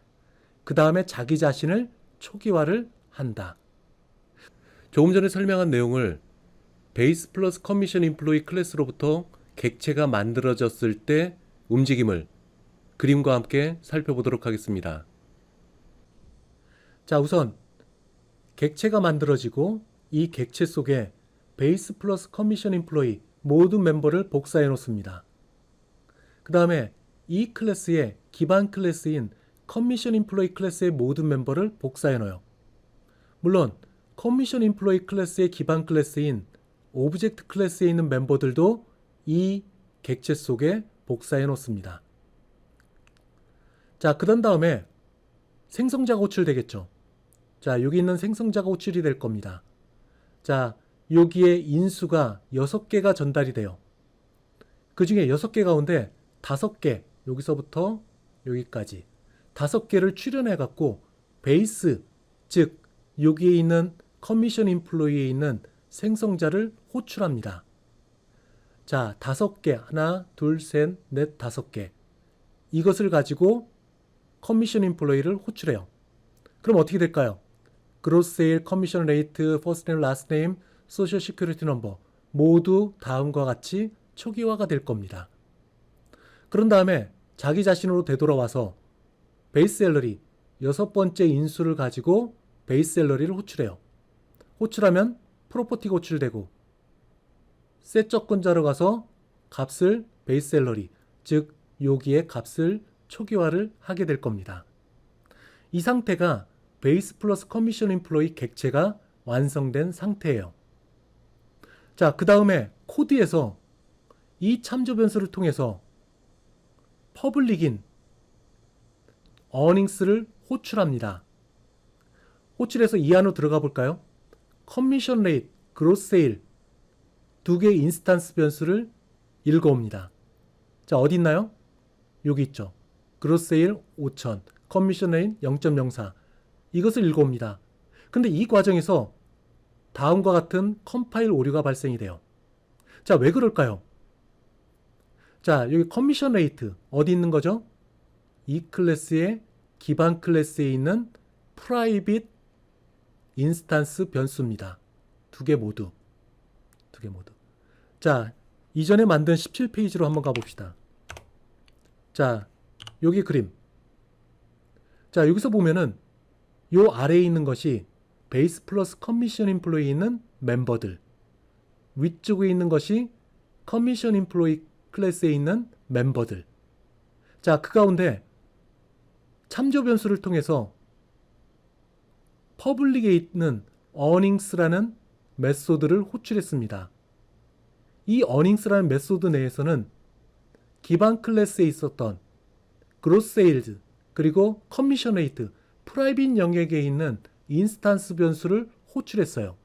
그 다음에 자기 자신을 초기화를 한다. 조금 전에 설명한 내용을 베이스 플러스 커미션 임플로이 클래스로부터 객체가 만들어졌을 때 움직임을 그림과 함께 살펴보도록 하겠습니다. 자, 우선 객체가 만들어지고 이 객체 속에 베이스 플러스 커미션 임플로이 모든 멤버를 복사해 놓습니다. 그 다음에 이 클래스의 기반 클래스인 커미션 임플로이 클래스의 모든 멤버를 복사해 놓아요. 물론 커미션 임플로이 클래스의 기반 클래스인 오브젝트 클래스에 있는 멤버들도 이 객체 속에 복사해 놓습니다. 자, 그런 다음에 생성자가 호출되겠죠. 자, 여기 있는 생성자가 호출이 될 겁니다. 자, 여기에 인수가 6개가 전달이 돼요. 그 중에 6개 가운데 5개, 여기서부터 여기까지 5개를 출연해 갖고 베이스, 즉 여기에 있는 커미션 임플로이에 있는 생성자를 호출합니다. 자, 5개, 하나, 둘, 셋, 넷, 5개. 이것을 가지고 커미션 임플로이를 호출해요. 그럼 어떻게 될까요? 그로스 세일, 커미션 레이트, 퍼스트 네임, 라스트 네임, 소셜 시큐리티 넘버 모두 다음과 같이 초기화가 될 겁니다. 그런 다음에 자기 자신으로 되돌아와서 베이스 샐러리 6번째 인수를 가지고 베이스 셀러리를 호출해요. 호출하면 프로퍼티가 호출되고 셋 접근자로 가서 값을 베이스 셀러리, 즉 여기에 값을 초기화를 하게 될 겁니다. 이 상태가 베이스 플러스 커미션 임플로이 객체가 완성된 상태예요. 자, 그 다음에 코드에서 이 참조 변수를 통해서 퍼블릭인 어닝스를 호출합니다. 호출해서 이 안으로 들어가 볼까요? 커미션 레이트, 그로스 세일 두 개의 인스탄스 변수를 읽어옵니다. 자, 어디 있나요? 여기 있죠. 그로스 세일 5,000, 커미션 레이트 0.04 이것을 읽어옵니다. 근데 이 과정에서 다음과 같은 컴파일 오류가 발생이 돼요. 자, 왜 그럴까요? 자, 여기 커미션 레이트 어디 있는 거죠? 이 클래스의 기반 클래스에 있는 프라이빗 인스탄스 변수입니다. 두 개 모두. 자, 이전에 만든 17페이지로 한번 가봅시다. 자, 여기 그림. 자, 여기서 보면은 요 아래에 있는 것이 베이스 플러스 커미션 임플로이에 있는 멤버들. 위쪽에 있는 것이 커미션 임플로이 클래스에 있는 멤버들. 자, 그 가운데 참조 변수를 통해서 퍼블릭에 있는 earnings라는 메소드를 호출했습니다. 이 earnings라는 메소드 내에서는 기반 클래스에 있었던 gross sales 그리고 commission rate, 프라이빗 영역에 있는 인스탄스 변수를 호출했어요.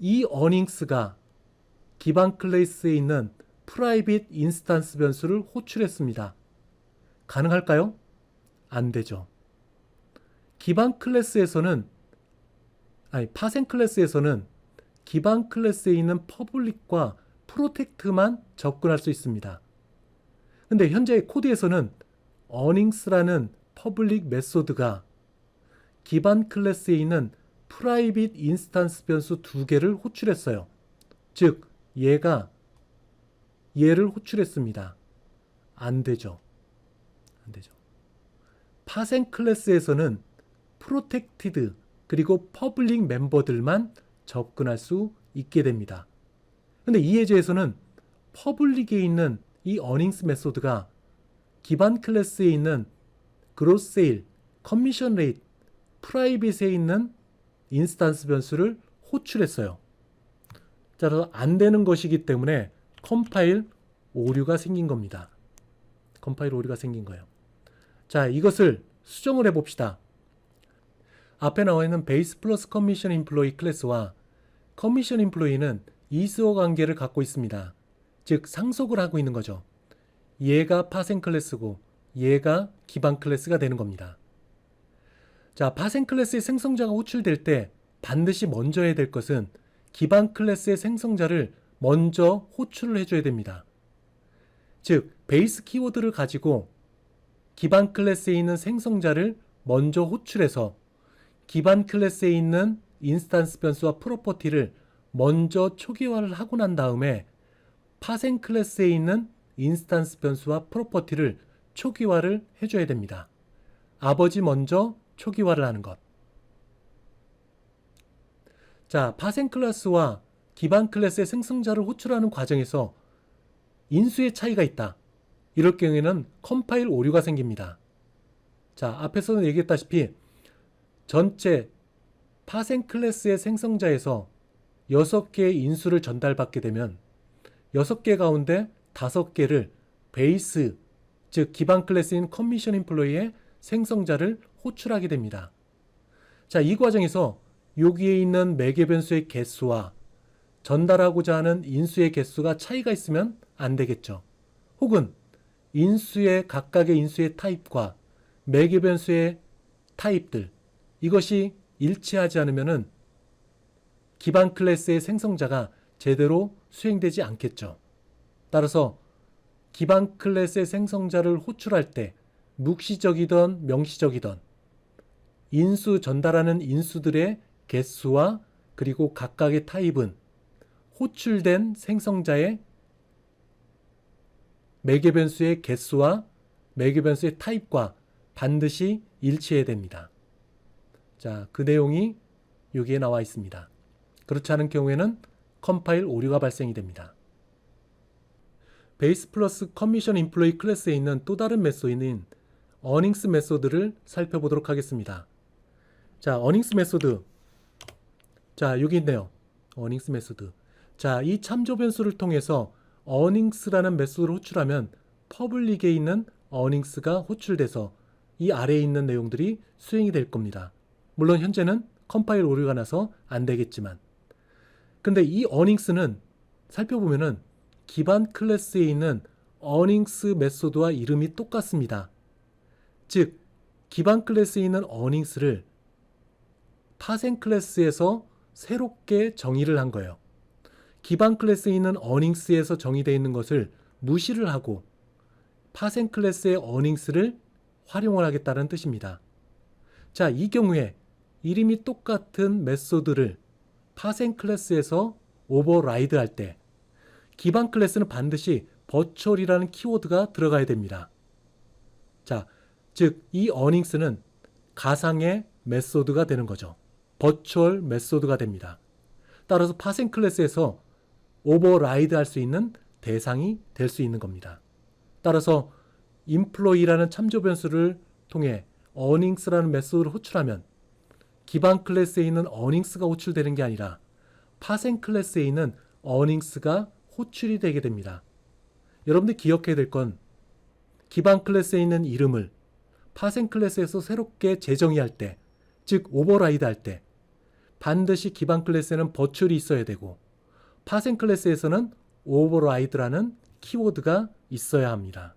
이 earnings가 기반 클래스에 있는 프라이빗 인스탄스 변수를 호출했습니다. 가능할까요? 안 되죠. 기반 클래스에서는 파생 클래스에서는 기반 클래스에 있는 퍼블릭과 프로텍트만 접근할 수 있습니다. 근데 현재 코드에서는 earnings라는 퍼블릭 메소드가 기반 클래스에 있는 프라이빗 인스탄스 변수 두 개를 호출했어요. 즉 얘를 호출했습니다. 안 되죠. 파생 클래스에서는 프로텍티드 그리고 퍼블릭 멤버들만 접근할 수 있게 됩니다. 근데 이 예제에서는 퍼블릭에 있는 이 earnings 메소드가 기반 클래스에 있는 gross sale, commission rate, 프라이빗에 있는 인스탄스 변수를 호출했어요. 자, 그래서 안 되는 것이기 때문에 컴파일 오류가 생긴 겁니다. 컴파일 오류가 생긴 거예요. 자, 이것을 수정을 해봅시다. 앞에 나와 있는 베이스 플러스 커미션 임플로이 클래스와 커미션 임플로이는 이수어 관계를 갖고 있습니다. 즉 상속을 하고 있는 거죠. 얘가 파생 클래스고 얘가 기반 클래스가 되는 겁니다. 자, 파생 클래스의 생성자가 호출될 때 반드시 먼저 해야 될 것은 기반 클래스의 생성자를 먼저 호출을 해줘야 됩니다. 즉 베이스 키워드를 가지고 기반 클래스에 있는 생성자를 먼저 호출해서 기반 클래스에 있는 인스탄스 변수와 프로퍼티를 먼저 초기화를 하고 난 다음에 파생 클래스에 있는 인스탄스 변수와 프로퍼티를 초기화를 해줘야 됩니다. 아버지 먼저 초기화를 하는 것. 자, 파생 클래스와 기반 클래스의 생성자를 호출하는 과정에서 인수의 차이가 있다. 이럴 경우에는 컴파일 오류가 생깁니다. 자, 앞에서는 얘기했다시피 전체 파생 클래스의 생성자에서 6개의 인수를 전달받게 되면 6개 가운데 5개를 베이스, 즉 기반 클래스인 커미션 임플로이의 생성자를 호출하게 됩니다. 자, 이 과정에서 여기에 있는 매개 변수의 개수와 전달하고자 하는 인수의 개수가 차이가 있으면 안 되겠죠. 혹은 인수의 각각의 인수의 타입과 매개 변수의 타입들 이것이 일치하지 않으면은 기반 클래스의 생성자가 제대로 수행되지 않겠죠. 따라서 기반 클래스의 생성자를 호출할 때 묵시적이든 명시적이든 인수 전달하는 인수들의 개수와 그리고 각각의 타입은 호출된 생성자의 매개 변수의 개수와 매개 변수의 타입과 반드시 일치해야 됩니다. 자, 그 내용이 여기에 나와 있습니다. 그렇지 않은 경우에는 컴파일 오류가 발생이 됩니다. 베이스 플러스 커미션 임플로이 클래스에 있는 또 다른 메소드인 어닝스 메소드를 살펴보도록 하겠습니다. 자, 어닝스 메소드. 자, 여기 있네요. 어닝스 메소드. 자, 이 참조 변수를 통해서 어닝스라는 메소드를 호출하면 퍼블릭에 있는 어닝스가 호출돼서 이 아래에 있는 내용들이 수행이 될 겁니다. 물론 현재는 컴파일 오류가 나서 안 되겠지만. 근데 이 어닝스는 살펴보면은 기반 클래스에 있는 어닝스 메소드와 이름이 똑같습니다. 즉, 기반 클래스에 있는 어닝스를 파생 클래스에서 새롭게 정의를 한 거예요. 기반 클래스에 있는 어닝스에서 정의되어 있는 것을 무시를 하고 파생 클래스의 어닝스를 활용을 하겠다는 뜻입니다. 자, 이 경우에 이름이 똑같은 메소드를 파생 클래스에서 오버라이드 할 때 기반 클래스는 반드시 버추얼이라는 키워드가 들어가야 됩니다. 자, 즉 이 어닝스는 가상의 메소드가 되는 거죠. 버추얼 메소드가 됩니다. 따라서 파생 클래스에서 오버라이드 할 수 있는 대상이 될 수 있는 겁니다. 따라서 employee라는 참조 변수를 통해 earnings라는 메소드를 호출하면 기반 클래스에 있는 earnings가 호출되는 게 아니라 파생 클래스에 있는 earnings가 호출이 되게 됩니다. 여러분들 기억해야 될 건 기반 클래스에 있는 이름을 파생 클래스에서 새롭게 재정의할 때, 즉 오버라이드 할 때 반드시 기반 클래스에는 버추얼이 있어야 되고 파생 클래스에서는 오버라이드라는 키워드가 있어야 합니다.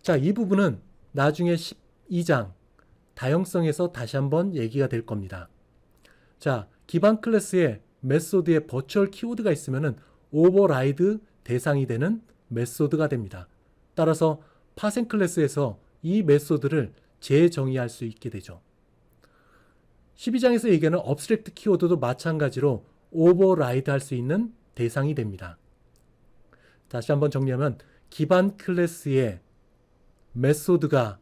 자, 이 부분은 나중에 12장 다형성에서 다시 한번 얘기가 될 겁니다. 자, 기반 클래스에 메소드에 버추얼 키워드가 있으면 오버라이드 대상이 되는 메소드가 됩니다. 따라서 파생 클래스에서 이 메소드를 재정의할 수 있게 되죠. 12장에서 얘기하는 abstract 키워드도 마찬가지로 오버라이드 할 수 있는 대상이 됩니다. 다시 한번 정리하면 기반 클래스에 메소드가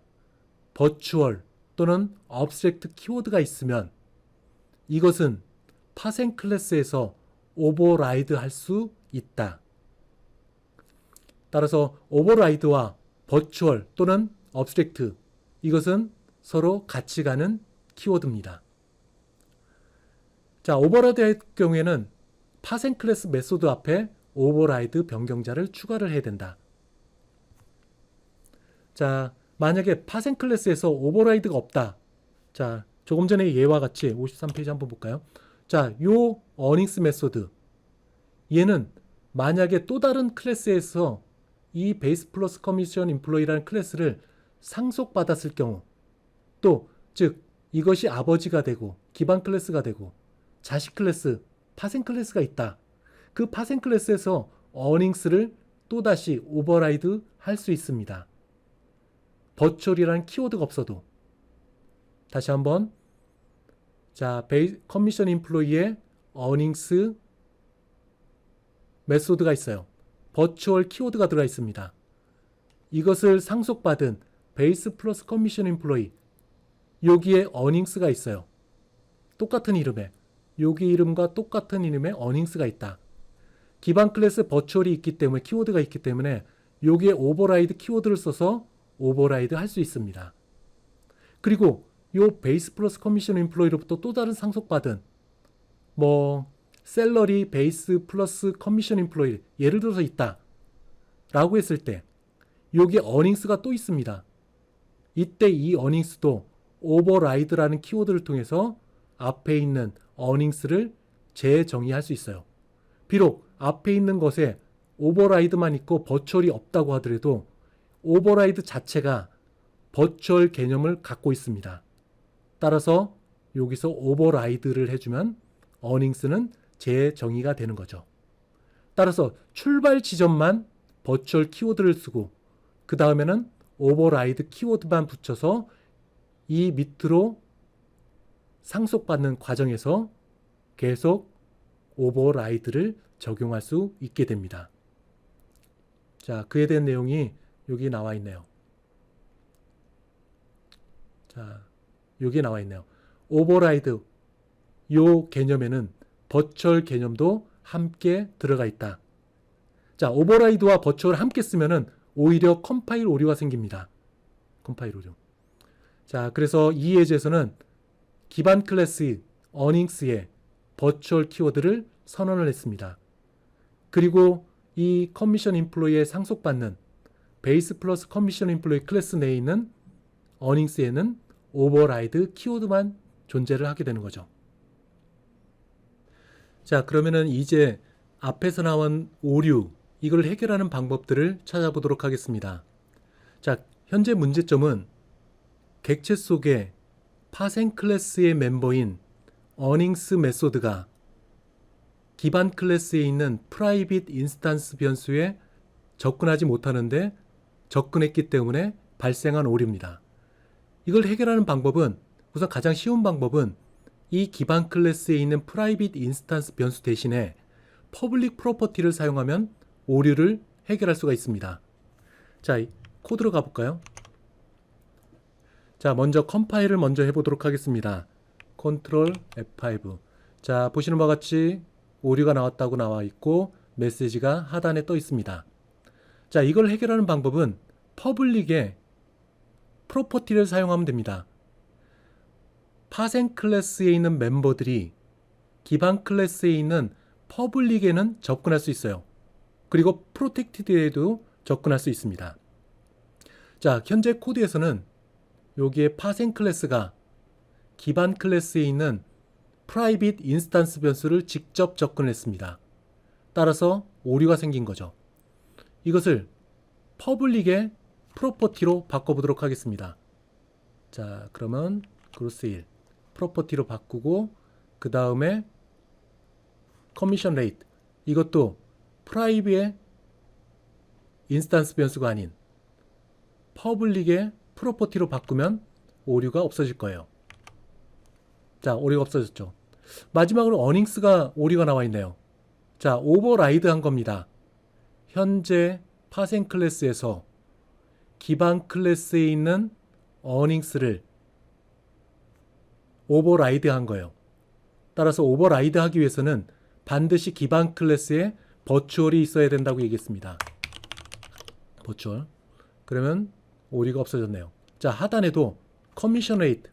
버추얼 또는 abstract 키워드가 있으면 이것은 파생 클래스에서 오버라이드 할 수 있다. 따라서 오버라이드와 버추얼 또는 abstract 이것은 서로 같이 가는 키워드입니다. 자, 오버라이드의 경우에는 파생 클래스 메소드 앞에 오버라이드 변경자를 추가를 해야 된다. 자, 만약에 파생 클래스에서 오버라이드가 없다. 자, 조금 전에 예와 같이 53페이지 한번 볼까요? 자, 요 earnings 메소드 얘는 만약에 또 다른 클래스에서 이 베이스 플러스 커미션 임플로이라는 클래스를 상속받았을 경우 또 즉 이것이 아버지가 되고 기반 클래스가 되고 자식 클래스, 파생 클래스가 있다. 그 파생 클래스에서 earnings를 또다시 오버라이드 할 수 있습니다. 버추얼이라는 키워드가 없어도. 다시 한번 자, 커미션 임플로이의 earnings 메소드가 있어요. 버추얼 키워드가 들어가 있습니다. 이것을 상속받은 베이스 플러스 커미션 임플로이 여기에 earnings가 있어요. 똑같은 이름에 여기 이름과 똑같은 이름의 earnings가 있다. 기반 클래스 버추얼이 있기 때문에 키워드가 있기 때문에 여기에 오버라이드 키워드를 써서 오버라이드 할 수 있습니다. 그리고 요 베이스 플러스 커미션 임플로이로부터 또 다른 상속받은 셀러리 베이스 플러스 커미션 임플로이 예를 들어서 있다 라고 했을 때 여기에 earnings가 또 있습니다. 이때 이 earnings도 오버라이드라는 키워드를 통해서 앞에 있는 earnings를 재정의할 수 있어요. 비록 앞에 있는 것에 오버라이드만 있고 버추얼이 없다고 하더라도 오버라이드 자체가 버추얼 개념을 갖고 있습니다. 따라서 여기서 오버라이드를 해주면 earnings는 재정의가 되는 거죠. 따라서 출발 지점만 버추얼 키워드를 쓰고 그 다음에는 오버라이드 키워드만 붙여서 이 밑으로 상속받는 과정에서 계속 오버라이드를 적용할 수 있게 됩니다. 자, 그에 대한 내용이 여기 나와 있네요. 자, 여기에 나와 있네요. 오버라이드 요 개념에는 버추얼 개념도 함께 들어가 있다. 자, 오버라이드와 버추얼을 함께 쓰면은 오히려 컴파일 오류가 생깁니다. 컴파일 오류. 자, 그래서 이 예제에서는 기반 클래스 어닝스에 버추얼 키워드를 선언을 했습니다. 그리고 이 커미션 인플로이에 상속받는 베이스 플러스 커미션 인플로이 클래스 내에 있는 어닝스에는 오버라이드 키워드만 존재를 하게 되는 거죠. 자, 그러면은 이제 앞에서 나온 오류, 이걸 해결하는 방법들을 찾아보도록 하겠습니다. 자, 현재 문제점은 객체 속에 파생 클래스의 멤버인 어닝스 메소드가 기반 클래스에 있는 프라이빗 인스탄스 변수에 접근하지 못하는데 접근했기 때문에 발생한 오류입니다. 이걸 해결하는 방법은 우선 가장 쉬운 방법은 이 기반 클래스에 있는 프라이빗 인스탄스 변수 대신에 퍼블릭 프로퍼티를 사용하면 오류를 해결할 수가 있습니다. 자, 코드로 가볼까요? 자, 먼저 컴파일을 먼저 해보도록 하겠습니다. 컨트롤 F5. 자, 보시는 바와 같이 오류가 나왔다고 나와 있고 메시지가 하단에 떠 있습니다. 자, 이걸 해결하는 방법은 퍼블릭의 프로퍼티를 사용하면 됩니다. 파생 클래스에 있는 멤버들이 기반 클래스에 있는 퍼블릭에는 접근할 수 있어요. 그리고 프로텍티드에도 접근할 수 있습니다. 자, 현재 코드에서는 여기에 파생 클래스가 기반 클래스에 있는 프라이빗 인스탄스 변수를 직접 접근했습니다. 따라서 오류가 생긴 거죠. 이것을 퍼블릭의 프로퍼티로 바꿔보도록 하겠습니다. 자, 그러면 그로스 1 프로퍼티로 바꾸고 그 다음에 커미션 레이트 이것도 프라이빗의 인스탄스 변수가 아닌 퍼블릭의 프로퍼티로 바꾸면 오류가 없어질 거예요. 자, 오류가 없어졌죠. 마지막으로 어닝스가 오류가 나와 있네요. 자, 오버라이드 한 겁니다. 현재 파생 클래스에서 기반 클래스에 있는 어닝스를 오버라이드 한 거예요. 따라서 오버라이드 하기 위해서는 반드시 기반 클래스에 버추얼이 있어야 된다고 얘기했습니다. 버추얼. 그러면 오류가 없어졌네요. 자, 하단에도 커미션 레이트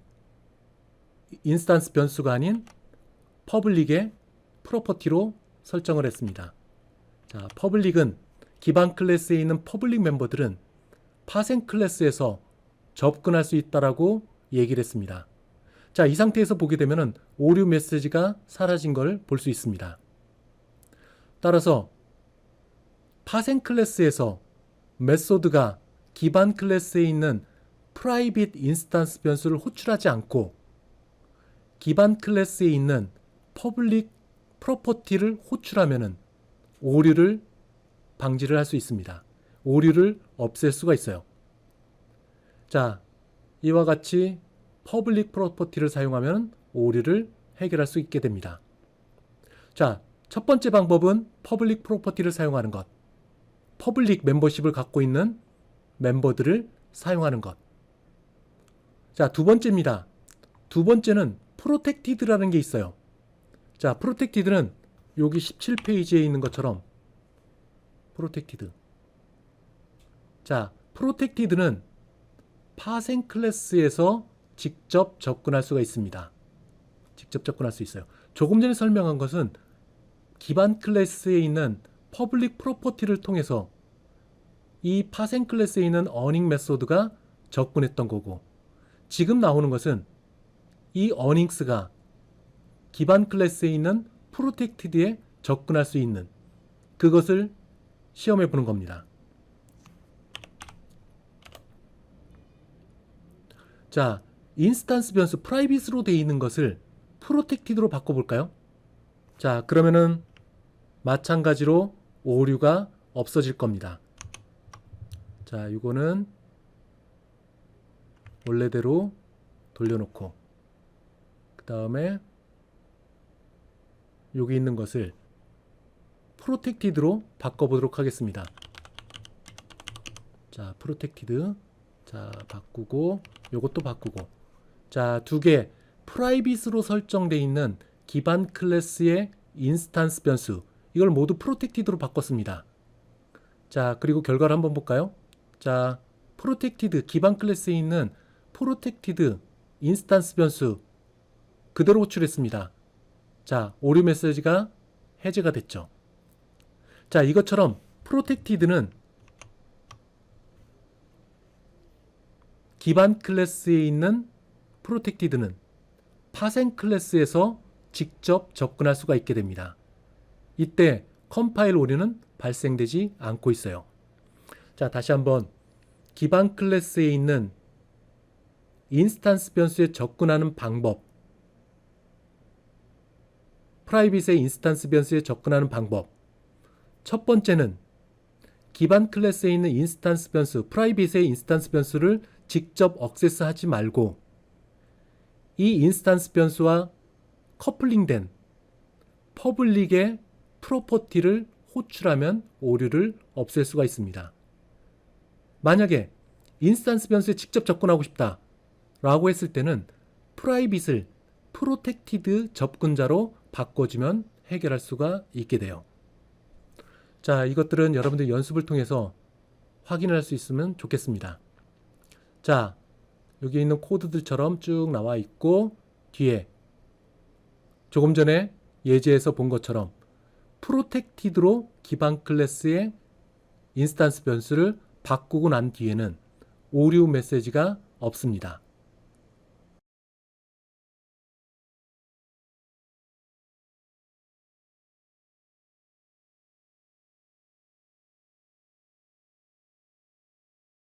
인스탄스 변수가 아닌 퍼블릭의 프로퍼티로 설정을 했습니다. 자, 퍼블릭은 기반 클래스에 있는 퍼블릭 멤버들은 파생 클래스에서 접근할 수 있다라고 얘기를 했습니다. 자, 이 상태에서 보게 되면 오류 메시지가 사라진 걸 볼 수 있습니다. 따라서 파생 클래스에서 메소드가 기반 클래스에 있는 프라이빗 인스탄스 변수를 호출하지 않고 기반 클래스에 있는 퍼블릭 프로퍼티를 호출하면 오류를 방지를 할 수 있습니다. 오류를 없앨 수가 있어요. 자, 이와 같이 퍼블릭 프로퍼티를 사용하면 오류를 해결할 수 있게 됩니다. 자, 첫 번째 방법은 퍼블릭 프로퍼티를 사용하는 것. 퍼블릭 멤버십을 갖고 있는 멤버들을 사용하는 것. 자, 두 번째입니다. 두 번째는 프로텍티드라는 게 있어요. 자, 프로텍티드는 여기 17페이지에 있는 것처럼 프로텍티드. 자, 프로텍티드는 파생 클래스에서 직접 접근할 수가 있습니다. 직접 접근할 수 있어요. 조금 전에 설명한 것은 기반 클래스에 있는 퍼블릭 프로퍼티를 통해서 이 파생 클래스에 있는 어닝 메소드가 접근했던 거고, 지금 나오는 것은 이 어닝스가 기반 클래스에 있는 프로텍티드에 접근할 수 있는 그것을 시험해 보는 겁니다. 자, 인스탄스 변수 프라이빗으로 되어 있는 것을 프로텍티드로 바꿔볼까요? 자, 그러면은 마찬가지로 오류가 없어질 겁니다. 자, 이거는 원래대로 돌려놓고 그 다음에 여기 있는 것을 프로텍티드로 바꿔보도록 하겠습니다. 자, 프로텍티드. 자, 바꾸고 요것도 바꾸고 자, 두 개 프라이빗으로 설정되어 있는 기반 클래스의 인스턴스 변수, 이걸 모두 프로텍티드로 바꿨습니다. 자, 그리고 결과를 한번 볼까요? 자, 프로텍티드 기반 클래스에 있는 프로텍티드 인스턴스 변수 그대로 호출했습니다. 자, 오류 메시지가 해제가 됐죠. 자, 이것처럼 프로텍티드는 기반 클래스에 있는 프로텍티드는 파생 클래스에서 직접 접근할 수가 있게 됩니다. 이때 컴파일 오류는 발생되지 않고 있어요. 자, 다시 한번 기반 클래스에 있는 인스턴스 변수에 접근하는 방법, 프라이빗의 인스턴스 변수에 접근하는 방법. 첫 번째는 기반 클래스에 있는 인스턴스 변수, 프라이빗의 인스턴스 변수를 직접 액세스하지 말고 이 인스턴스 변수와 커플링된 퍼블릭의 프로퍼티를 호출하면 오류를 없앨 수가 있습니다. 만약에 인스턴스 변수에 직접 접근하고 싶다 라고 했을 때는 프라이빗을 프로텍티드 접근자로 바꿔주면 해결할 수가 있게 돼요. 자, 이것들은 여러분들 연습을 통해서 확인할 수 있으면 좋겠습니다. 자, 여기 있는 코드들처럼 쭉 나와 있고 뒤에 조금 전에 예제에서 본 것처럼 프로텍티드로 기반 클래스의 인스턴스 변수를 바꾸고 난 뒤에는 오류 메시지가 없습니다.